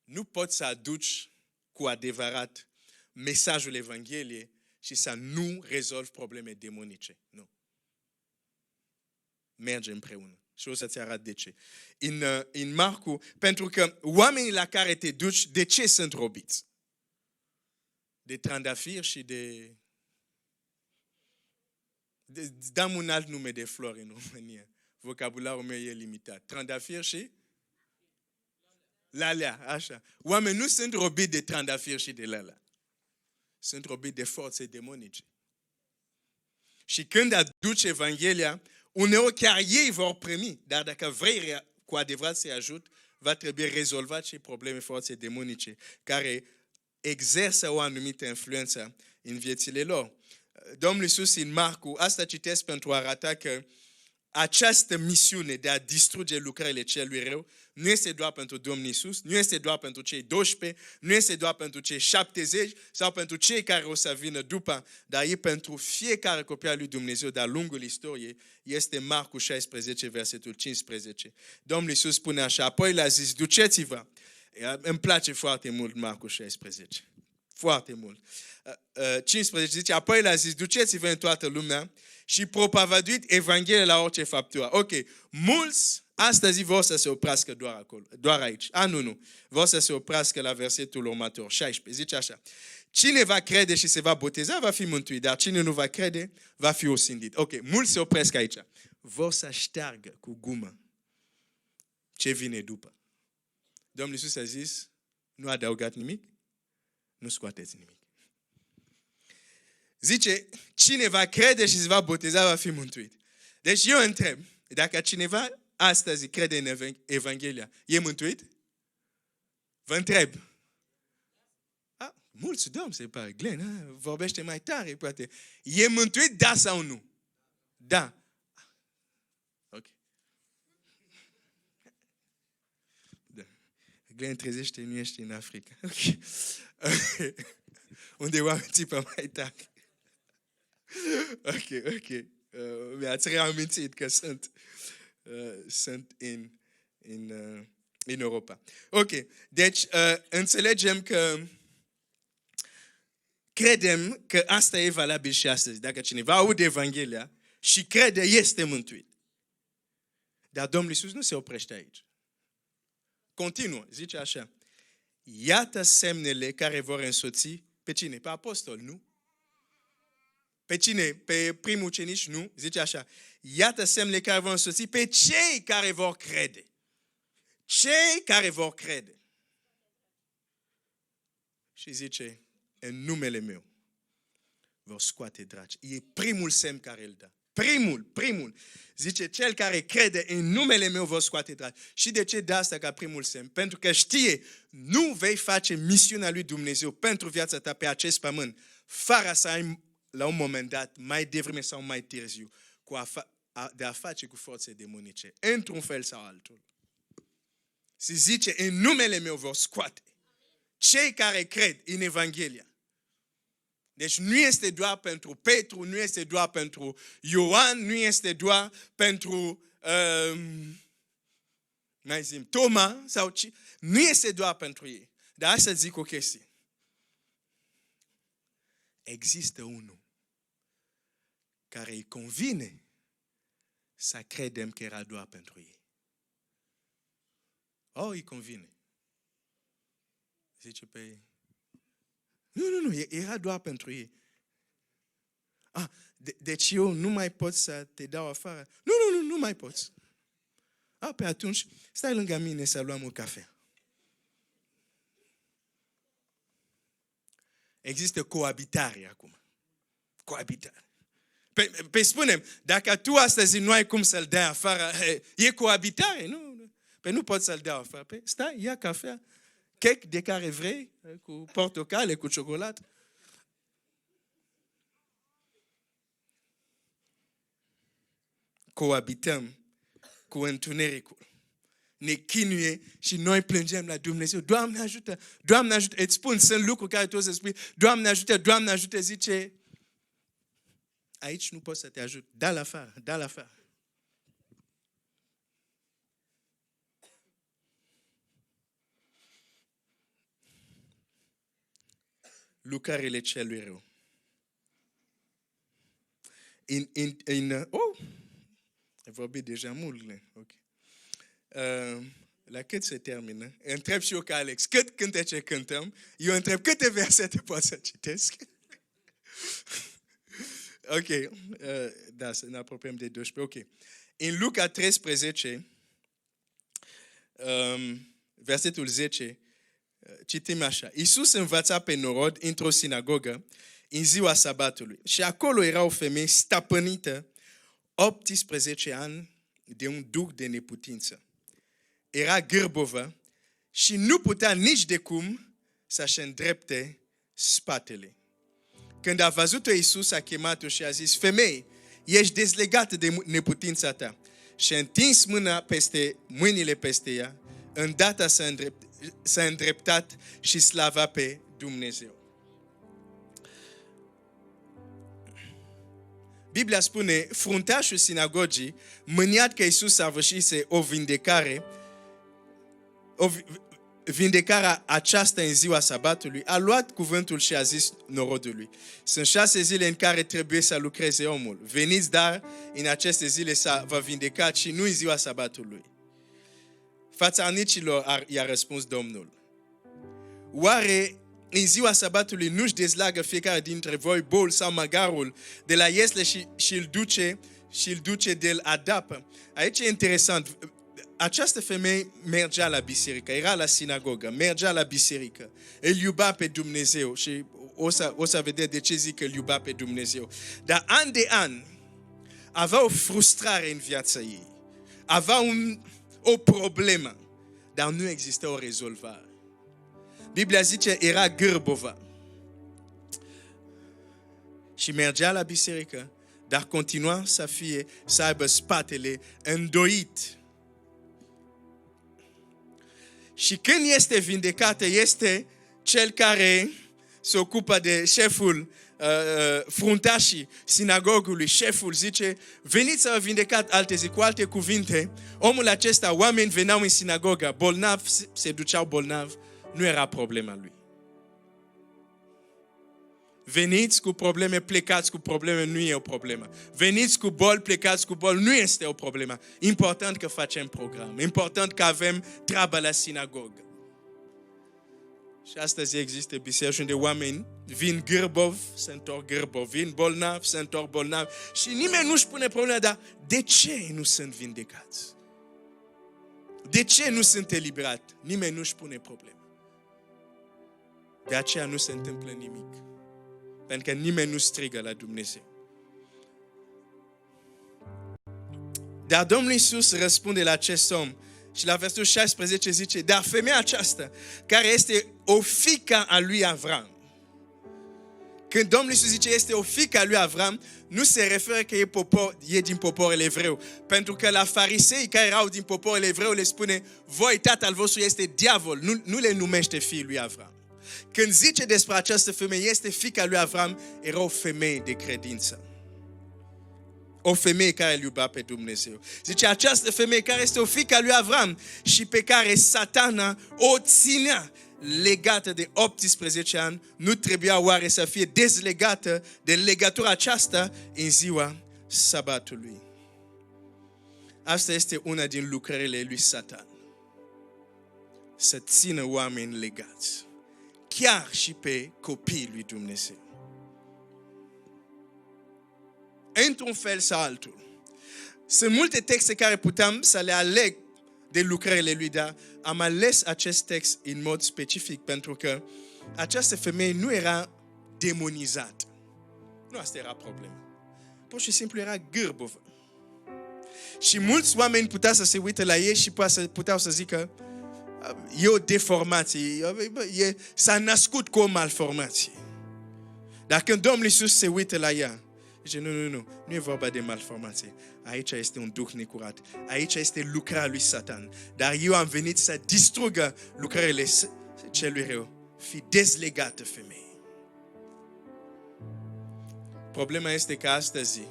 [SPEAKER 1] Nu poți să aduci cu adevărat mesajul Evangheliei și să nu rezolvi probleme demonice. Nu. Merge împreună. Și o să-ți arăt de ce. În Marcu, pentru că oamenii la care te duci, de ce sunt robiți? De trandafiri și de... Dăm un alt nume de flori în România. Vocabularul meu e limitat. Trandafiri și... lalea, așa. Oamenii nu sunt robiți de trandafiri și de lalea. Sunt robiți de forțe demonice. Și când aduci Evanghelia, uneori chiar ei vor primi, dar dacă vrei cu adevărat să-i ajut, va trebui rezolvat și probleme forțe demonice care exersă o anumită influență în viețile lor. Domnul Iisus în Marcu, asta citesc pentru a arăta că această misiune de a distruge lucrările celui rău nu este doar pentru Domnul Iisus, nu este doar pentru cei 12, nu este doar pentru cei 70 sau pentru cei care o să vină după, dar e pentru fiecare copil al lui Dumnezeu de-a lungul istoriei. Este Marcu 16, versetul 15. Domnul Iisus spune așa, apoi le-a zis, duceți-vă. Îmi place foarte mult Marcu 16. Foarte mult. 15 zice, apoi le-a zis, duceți-vă în toată lumea și propovăduiți Evanghelia la orice făptură. Ok, mulți astăzi vor să se oprească doar acolo, doar aici. Nu. Vor să se oprească la versetul următor, 16. Zice așa, cine va crede și se va boteza va fi mântuit, dar cine nu va crede va fi osândit. Ok, mulți se opresc aici. Vor să șteargă cu gumă ce vine după. Domnul Iisus a zis, nu a adăugat nimic, nu scoateți nimic. Zice, cine va crede și se va boteza va fi mântuit. Deci eu întreb, dacă cineva astăzi crede în Evanghelia, e mântuit? Vă întreb. Mulți dorm, se pare. Glenn, vorbește mai tare, poate. E mântuit, da sau nu? Da. Ok. Da. Glenn, trezește, nu ești în Africa. Ok. Unde oamenii țipă mai tare. Ok. Mi-ați reamintit că sunt în Europa. Ok, deci înțelegem că credem că asta e valabil și astăzi. Dacă cineva aude Evanghelia și crede, este mântuit. Dar Domnul Iisus nu se oprește aici. Continuă, zice așa. Iată semnele care vor însoți pe cine? Pe apostol, nu? Pe cine? Pe primul ucenici? Nu? Zice așa. Iată semnele care vor însoți pe cei care vor crede. Cei care vor crede. Și zice, în numele meu vor scoate draci. E primul semn care îl dă. Primul. Zice, cel care crede în numele meu vor scoate draci. Și de ce dă asta ca primul semn? Pentru că știe, nu vei face misiunea lui Dumnezeu pentru viața ta pe acest pământ, fără să ai la un moment dat, mai devreme sau mai târziu, de a face cu forțe demonice, într-un fel sau altul. Se zice, în numele meu vor scoate cei care cred în Evanghelia. Deci nu este doar pentru Petru, nu este doar pentru Ioan, nu este doar pentru Toma, nu este doar pentru ei. Dar asta zic o chestie. Există unul care îi convine să credem că era doar pentru ei. Îi convine. Zice pe ei. Nu, era doar pentru ei. Deci eu nu mai pot să te dau afară? Nu mai poți. Pe atunci, stai lângă mine să luăm o cafea. Există coabitare acum. Coabitare. Păi spune-mi, dacă tu astăzi nu ai cum să-l dai afară, e coabitare, nu? Păi nu poți să-l dai afară. Păi stai, ia cafea, cake de care vrei, cu portocale, cu ciocolată. Coabităm cu întunericul. Ne chinuie și noi plângem la Dumnezeu. Doamne ajută, Doamne ajută. Îți spun, sunt lucruri care tu să spui, Doamne ajută, zice, aici nu pot să te ajut. Da la afară. Lucrările celui rău. Ai vorbit deja mult. Ok. La cât se termină? Întreb și eu ca Alex, cât cântece cântăm? Eu întreb câte versete pot să citesc? Ok. Da, să ne apropiem de 12. Ok. În Luca 13, versetul 10, citim așa. Iisus învăța pe norod într-o sinagogă în ziua sabatului. Și acolo era o femeie stăpânită 18 ani de un duh de neputință. Era gârbovă și nu putea nici de cum să-și îndrepte spatele. Când a văzut-o, Iisus a chemat-o și a zis, femeie, ești dezlegată de neputința ta. Și a întins mâinile peste ea, îndată s-a îndreptat și slava pe Dumnezeu. Biblia spune, fruntașul sinagogii, mâniat că Iisus săvârșise o vindecarea aceasta în ziua sabatului, a luat cuvântul și a zis norodului, sunt 6 zile în care trebuie să lucreze omul. Veniți, dar în aceste zile să vă vindecați și nu în ziua sabatului. Fățarnicilor i-a răspuns Domnul. Oare în ziua sabatului nu-și dezleagă fiecare dintre voi bol sau măgarul de la iesle și îl duce de-l adapă? Aici e interesant. Această femeie mergea la biserică, era la sinagogă, mergea la biserică. El iuba pe Dumnezeu și o să vedeți de ce zic că îl iuba pe Dumnezeu. Dar an de an avea o frustrare în viața ei. Avea o problemă, dar nu exista o rezolvare. Biblia zice, era gârbovă. și mergea la biserică, dar continua să aibă spatele îndoit. Și când este vindecată, este cel care se ocupă de șeful fruntașii sinagogului. Șeful zice, veniți să vă vindecați alte zi. Cu alte cuvinte, omul acesta, oameni veneau în sinagogă, bolnavi, se duceau bolnavi, nu era problema lui. Veniți cu probleme, plecați cu probleme, nu e o problemă. Veniți cu boli, plecați cu boli, nu este o problemă. Important că facem program, important că avem treabă la sinagogă. Și astăzi există biserici unde oameni vin gârbov, se întorc gârbov, vin bolnavi, se întorc bolnavi și nimeni nu-și pune problema, dar de ce nu sunt vindecați? De ce nu sunt eliberați? Nimeni nu-și pune problema. De aceea nu se întâmplă nimic. Pentru că nimeni nu strigă la Dumnezeu. Dar Domnul Iisus răspunde la acest om și la versetul 16 zice, dar femeia aceasta, care este o fiică a lui Avram. Când Domnul Iisus zice este o fiică a lui Avram, nu se referă că e din poporul evreu. Pentru că la farisei care erau din poporul evreu le spune, voi, tatăl vostru este diavol, nu le numește fiii lui Avram. Când zice despre această femeie, este fiica lui Avram, era o femeie de credință. O femeie care îl iubea pe Dumnezeu. Zice, această femeie care este o fiică a lui Avram și pe care Satana o ținea legată de 18 ani, nu trebuia oare să fie dezlegată de legătura aceasta în ziua sabatului. Asta este una din lucrările lui Satan. Să țină oameni legați. Chiar și pe copiii lui Dumnezeu. Într-un fel sau altul. Sunt multe texte care puteam să le aleg de lucrările lui, dar am ales acest text în mod specific pentru că această femeie nu era demonizată. Nu asta era problema. Pur și simplu era gârbovă. Și mulți oameni puteau să se uite la ei și puteau să zică e o deformație, s-a născut cu o malformație. Dar când Domnul Iisus se uită la ea, zice, nu e vorba de malformație. Aici este un duh necurat. Aici este lucrarea lui Satan. Dar eu am venit să distrugă lucrările celui rău. Fi dezlegată, femeie. Problema este că astăzi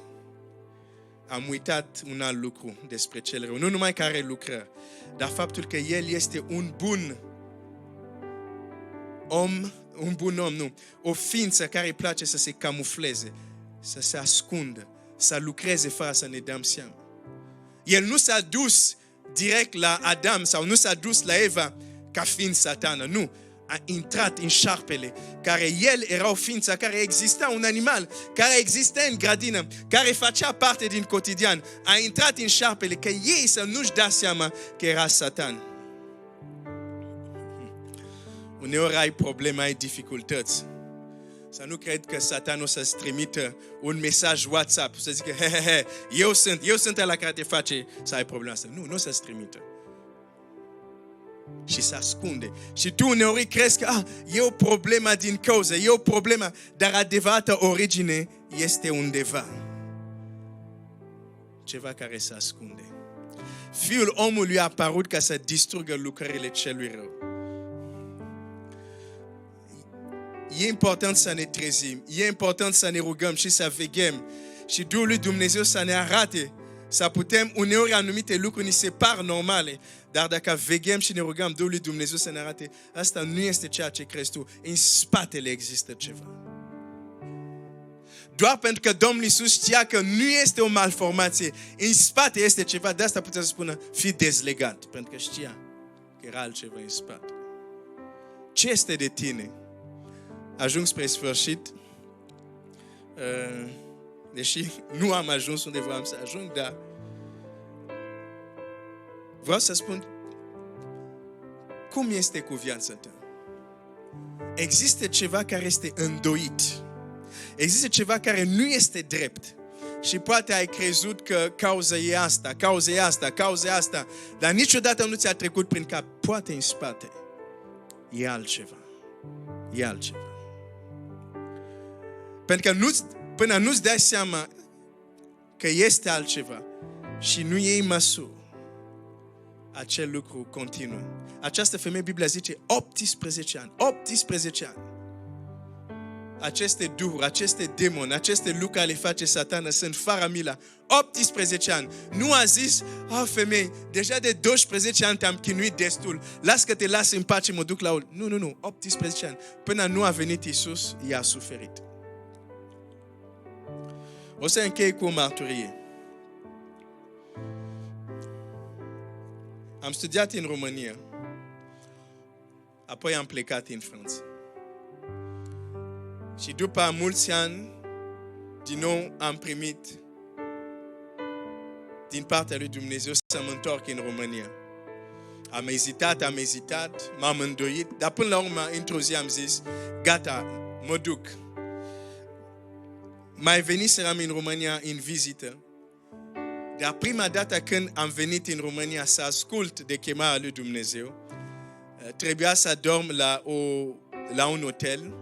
[SPEAKER 1] am uitat un alt lucru despre cel rău. Nu numai care lucră, dar faptul că el este un bun om, o ființă care îi place să se camufleze, să se ascundă, să lucreze fără să ne dăm seama. El nu s-a dus direct la Adam sau nu s-a dus la Eva ca fiind Satana, nu. A intrat în șarpele, care el era o ființă care exista, un animal, care exista în grădină, care facea parte din cotidian. A intrat în șarpele, că ei să nu-și dea seama că era Satan. Uneori ai probleme, ai dificultăți. Să nu cred că Satan o să-ți trimită un mesaj WhatsApp, să zică, eu sunt ăla care te face să ai problema asta. Nu o să-ți trimită. Și se ascunde. Și tu uneori crezi că e o problemă din cauză, e o problemă, dar adevărata origine este undeva. Ceva care se ascunde. Fiul omului a apărut ca să distrugă lucrările celui rău. E important să ne trezim, e important să ne rugăm și să veghem și Duhul lui Dumnezeu să ne arate, să putem, uneori anumite lucruri ni se par normale, dar dacă veghem și ne rugăm Duhul lui Dumnezeu să ne arate, asta nu este ceea ce crezi tu, în spatele există ceva. Doar pentru că Domnul Iisus știa că nu este o malformație, în spate este ceva, de asta putea să spună, fi dezlegat, pentru că știa că era altceva în spate. Ce este de tine? Ajung spre sfârșit, deși nu am ajuns unde vreau să ajung, dar vreau să spun cum este cu viața ta. Există ceva care este îndoit. Există ceva care nu este drept. Și poate ai crezut că cauza e asta, cauza e asta, dar niciodată nu ți-a trecut prin cap. Poate în spate e altceva. E altceva. Pentru că până nu-ți dai seama că este altceva și nu iei măsuri, acel lucru continuă. Această femeie, Biblia zice, 18 ani. 18 ani. Aceste duhuri, aceste demoni, aceste lucruri care le face Satana sunt fără milă. 18 ani. Nu a zis, femeie, deja de 12 ani te-am chinuit destul. Las că te las în pace, mă duc la ul. Nu. 18 ani. Până nu a venit Iisus, ea a suferit. O să închei cu o mărturie. Am studiat în România. Apoi am plecat în Franța. Și după mulți ani, din nou am primit din partea lui Dumnezeu să mă întorc în România. Am ezitat, m-am îndoit, dar până la urmă, într-o zi am zis, gata, mă duc. Mai veniserăm în România în vizită, dar prima dată când am venit în România să ascult de chemarea lui Dumnezeu, trebuia să dorm la un hotel,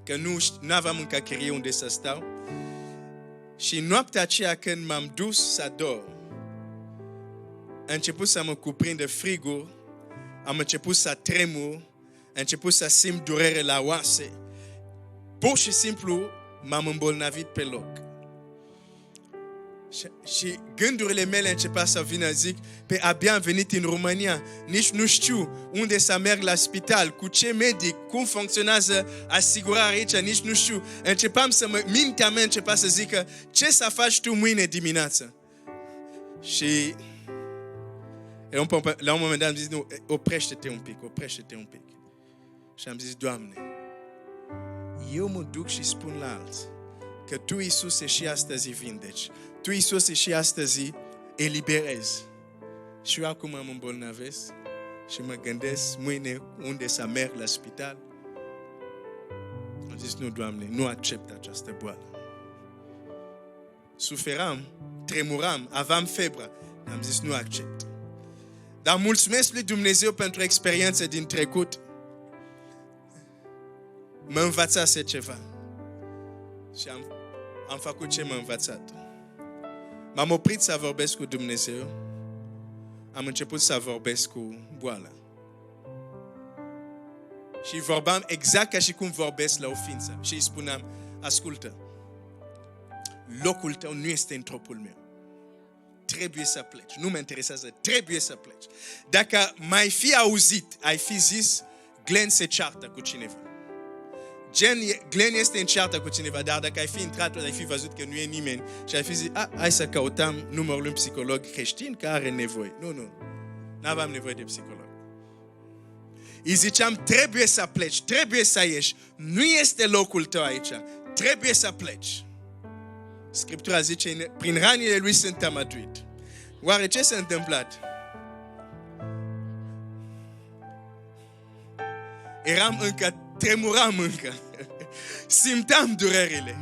[SPEAKER 1] că nu aveam încă chirie unde să stau. Și noaptea aceea când m-am dus să dorm, a început să mă cuprindă frigul, am început să tremur, am început să simt durere la oase. Pur și simplu m-am îmbolnăvit pe loc. Și gândurile mele începea să vină, zic, abia am venit în România, nici nu știu unde să merg la spital, cu ce medic, cum funcționează asigurarea aici, nici nu știu. Mintea mea începea să zică, ce să faci tu mâine dimineață? Și la un moment dat am zis, nu, oprește-te un pic. Și am zis, Doamne, eu mă duc și spun la alții că Tu, Iisuse, și astăzi vindeci. Tu, Iisuse, și astăzi eliberezi. Și eu acum mă îmbolnăvesc și mă gândesc mâine unde să merg la spital. Am zis, nu, Doamne, nu accept această boală. Suferam, tremuram, aveam febră. Am zis, nu accept. Dar mulțumesc lui Dumnezeu pentru experiența din trecut. Mă învățase ceva. Și am făcut ce m-a învățat. M-am oprit să vorbesc cu Dumnezeu. Am început să vorbesc cu boala. Și vorbeam exact ca și cum vorbesc la o ființă. Și îi spuneam, ascultă, locul tău nu este în trupul meu. Trebuie să pleci. Nu mă interesează, trebuie să pleci. Dacă mai fi auzit, ai fi zis, Glenn se ceartă cu cineva. Glenn este în ceartă cu cineva, dar dacă ai fi intrat, ai fi văzut că nu e nimeni și ai fi zis, hai să căutăm numărul unui psiholog creștin care are nevoie. Nu aveam nevoie de psiholog. Îi ziceam, trebuie să pleci, trebuie să ieși. Nu este locul tău aici, trebuie să pleci. Scriptura zice, prin ranile lui sunt amăduit. Oare ce s-a întâmplat? Tremuram încă. Simteam durerile.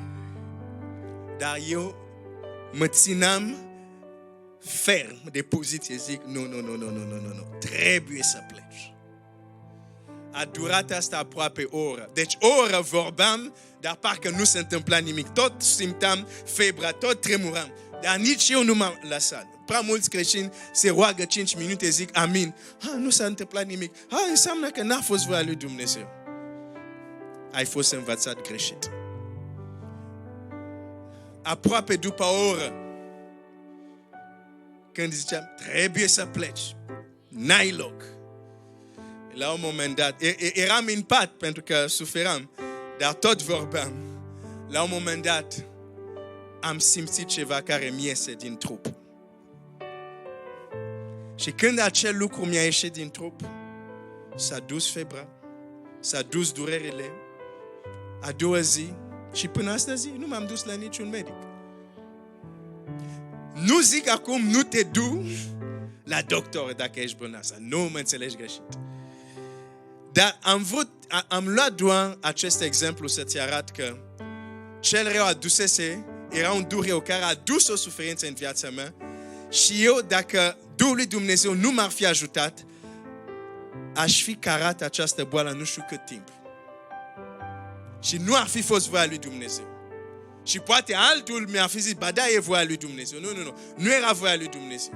[SPEAKER 1] Dar eu mă țineam ferm de poziție. Zic, nu. Trebuie să pleci. A durat asta aproape o oră. Deci o oră vorbeam, dar parcă nu se întâmpla nimic. Tot simteam febra, tot tremuram. Dar nici eu nu m-am lăsat. Prea mulți creștini se roagă 5 minute, zic amin. Nu s-a întâmplat nimic. Înseamnă că n-a fost voia lui Dumnezeu. Ai fost învățat greșit. Aproape după o oră, când ziceam, trebuie să pleci, n-ai loc. La un moment dat, eram în pat pentru că suferam, dar tot vorbeam. La un moment dat, am simțit ceva care mi iese din trup. Și când acel lucru mi-a ieșit din trup, s-a dus febra, s-a dus durerile. A doua zi și până astăzi nu m-am dus la niciun medic. Nu zic acum nu te du la doctor dacă ești bolnav. Nu mă înțelegi greșit. Dar am luat doar acest exemplu să-ți arăt că cel rău adusese, era un duh rău care a dus o suferință în viața mea și eu, dacă Duhul lui Dumnezeu nu m-ar fi ajutat, aș fi carat această boală nu știu cât timp. Și nu ar fi fost voia lui Dumnezeu. Și poate altul mi-a fi zis, ba da, e voia lui Dumnezeu. Nu. Nu era voia lui Dumnezeu.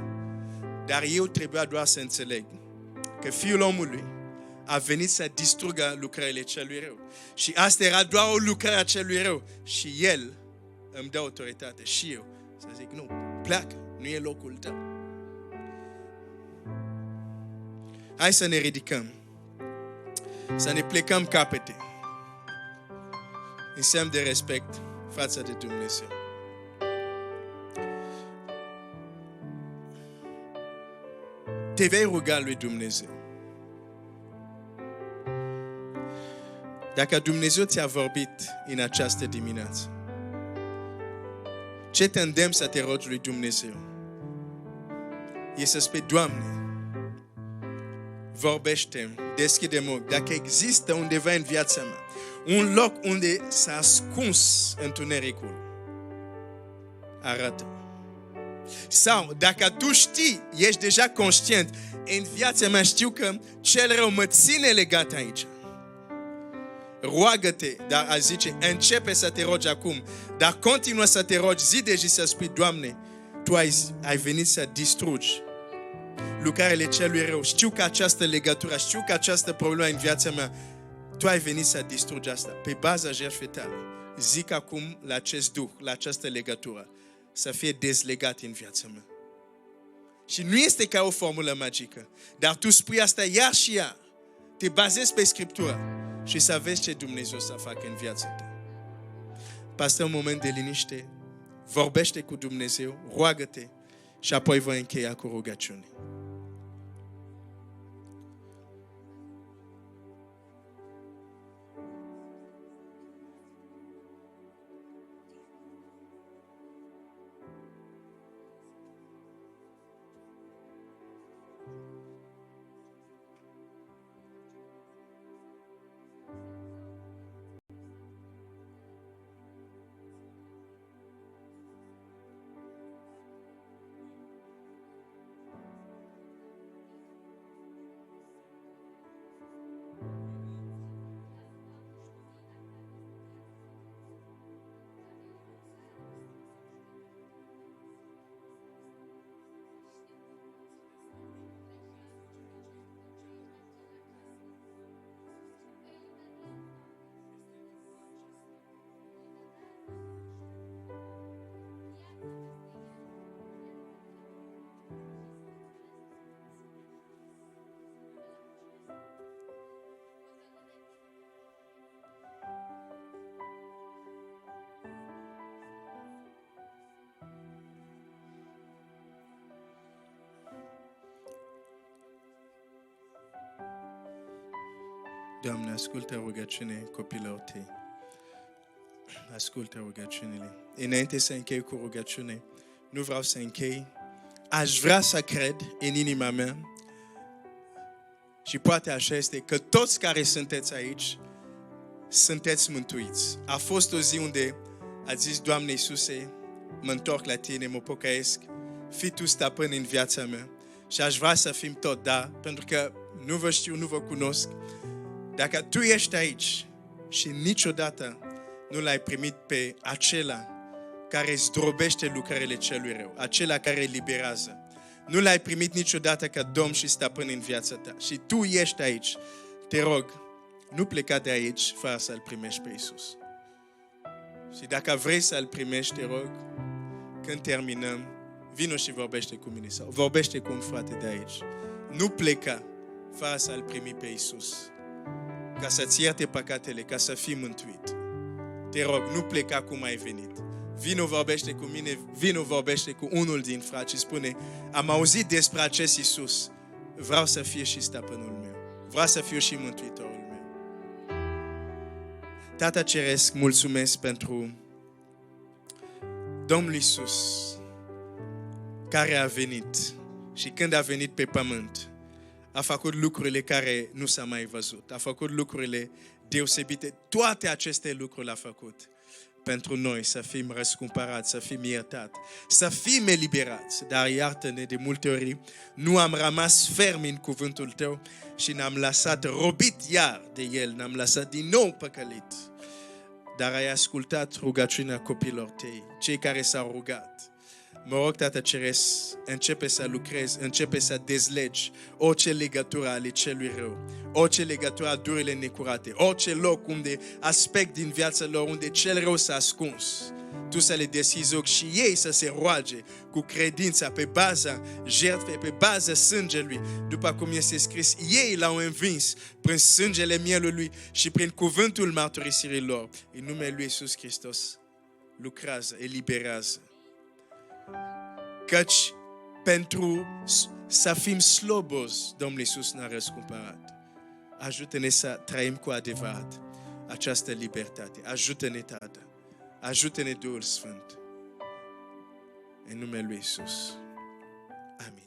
[SPEAKER 1] Dar eu trebuia doar să înțeleg că Fiul omului a venit să distrugă lucrările celui rău. Și asta era doar o lucrare a celui rău. Și El îmi dă autoritate. Și eu să zic, nu, pleacă, nu e locul tău. Hai să ne ridicăm. Să ne plecăm capete. În semn de respect față de Dumnezeu. Te vei ruga lui Dumnezeu. Dacă Dumnezeu ți-a vorbit în această dimineață, ce te îndemn să te rogi lui Dumnezeu? E să spui, Doamne, vorbește-mi, deschide-mă ochi. Dacă există undeva în viața mea un loc unde s-a ascuns întunericul, arată. Sau dacă tu știi, ești deja conștient, în viața mea știu că cel rău mă ține legat aici. Roagă-te, dar a zice, începe să te rogi acum, dar continuă să te rogi zi de zi să spui, Doamne, Tu ai venit să distrugi lucrările celui rău. Știu că această legătură, știu că această problemă în viața mea, Tu ai venit să distrugi asta. Pe baza jertfei tale, zic acum la acest duh, la această legătură, să fie dezlegat în viața mea. Și nu este ca o formulă magică, dar tu spui asta iar și iar. Te bazezi pe Scriptură și să vezi ce Dumnezeu să facă în viața ta. Pasă un moment de liniște, vorbește cu Dumnezeu, roagă-te și apoi voi încheia cu rugăciune. Doamne, ascultă rugăciune copilor tăi. Ascultă rugăciunile. Înainte să închei cu rugăciune, nu vreau să închei. Aș vrea să cred în inima mea și poate așa este, că toți care sunteți aici sunteți mântuiți. A fost o zi unde a zis, Doamne Iisuse, mă întorc la Tine, mă pocăiesc, fii Tu stăpân în viața mea și aș vrea să fim tot, da, pentru că nu vă știu, nu vă cunosc. Dacă tu ești aici și niciodată nu l-ai primit pe acela care zdrobește lucrările celui rău, acela care eliberează, nu l-ai primit niciodată ca Domn și stăpân în viața ta și tu ești aici, te rog, nu pleca de aici fără să-L primești pe Iisus. Și dacă vrei să-L primești, te rog, când terminăm, vino și vorbește cu mine sau vorbește cu un frate de aici. Nu pleca fără să-L primi pe Iisus, ca să-ți ierte păcatele, ca să fii mântuit. Te rog, nu pleca cum ai venit. Vino vorbește cu mine, vino vorbește cu unul din frați și spune, am auzit despre acest Iisus, vreau să fie și stăpânul meu, vreau să fiu și mântuitorul meu. Tată Ceresc, mulțumesc pentru Domnul Iisus, care a venit și când a venit pe pământ, a făcut lucrurile care nu s-a mai văzut. A făcut lucrurile deosebite. Toate aceste lucruri le-a făcut pentru noi să fim răscumpărați, să fim iertați, să fim eliberați. Dar iartă-ne, de multe ori nu am rămas fermi în cuvântul Tău și ne-am lăsat robit iar de El, ne-am lăsat din nou păcălit. dar ai ascultat rugăciunea copilor tăi, cei care s-au rugat. Mă rog, Tată Ceresc, începe să lucrezi, începe să dezlegi orice legătură ale celui rău, orice legătură a durile necurate, orice loc unde aspect din viața lor, unde cel rău s-a ascuns. Tu să le deschizi ochi și ei să se roage cu credința pe baza jertfei, pe baza sângelui, după cum este scris. Ei l-au învins prin sângele mielului și prin cuvântul mărturisirii lor. În numele lui Iisus Hristos, lucrează, eliberează. Căci pentru să fim slobos, Domnul Iisus ne-a răscumpărat. Ajută-ne să trăim cu adevărat această libertate. Ajută-ne, Tată. Ajută-ne, Duhul Sfânt. În numele lui Iisus. Amin.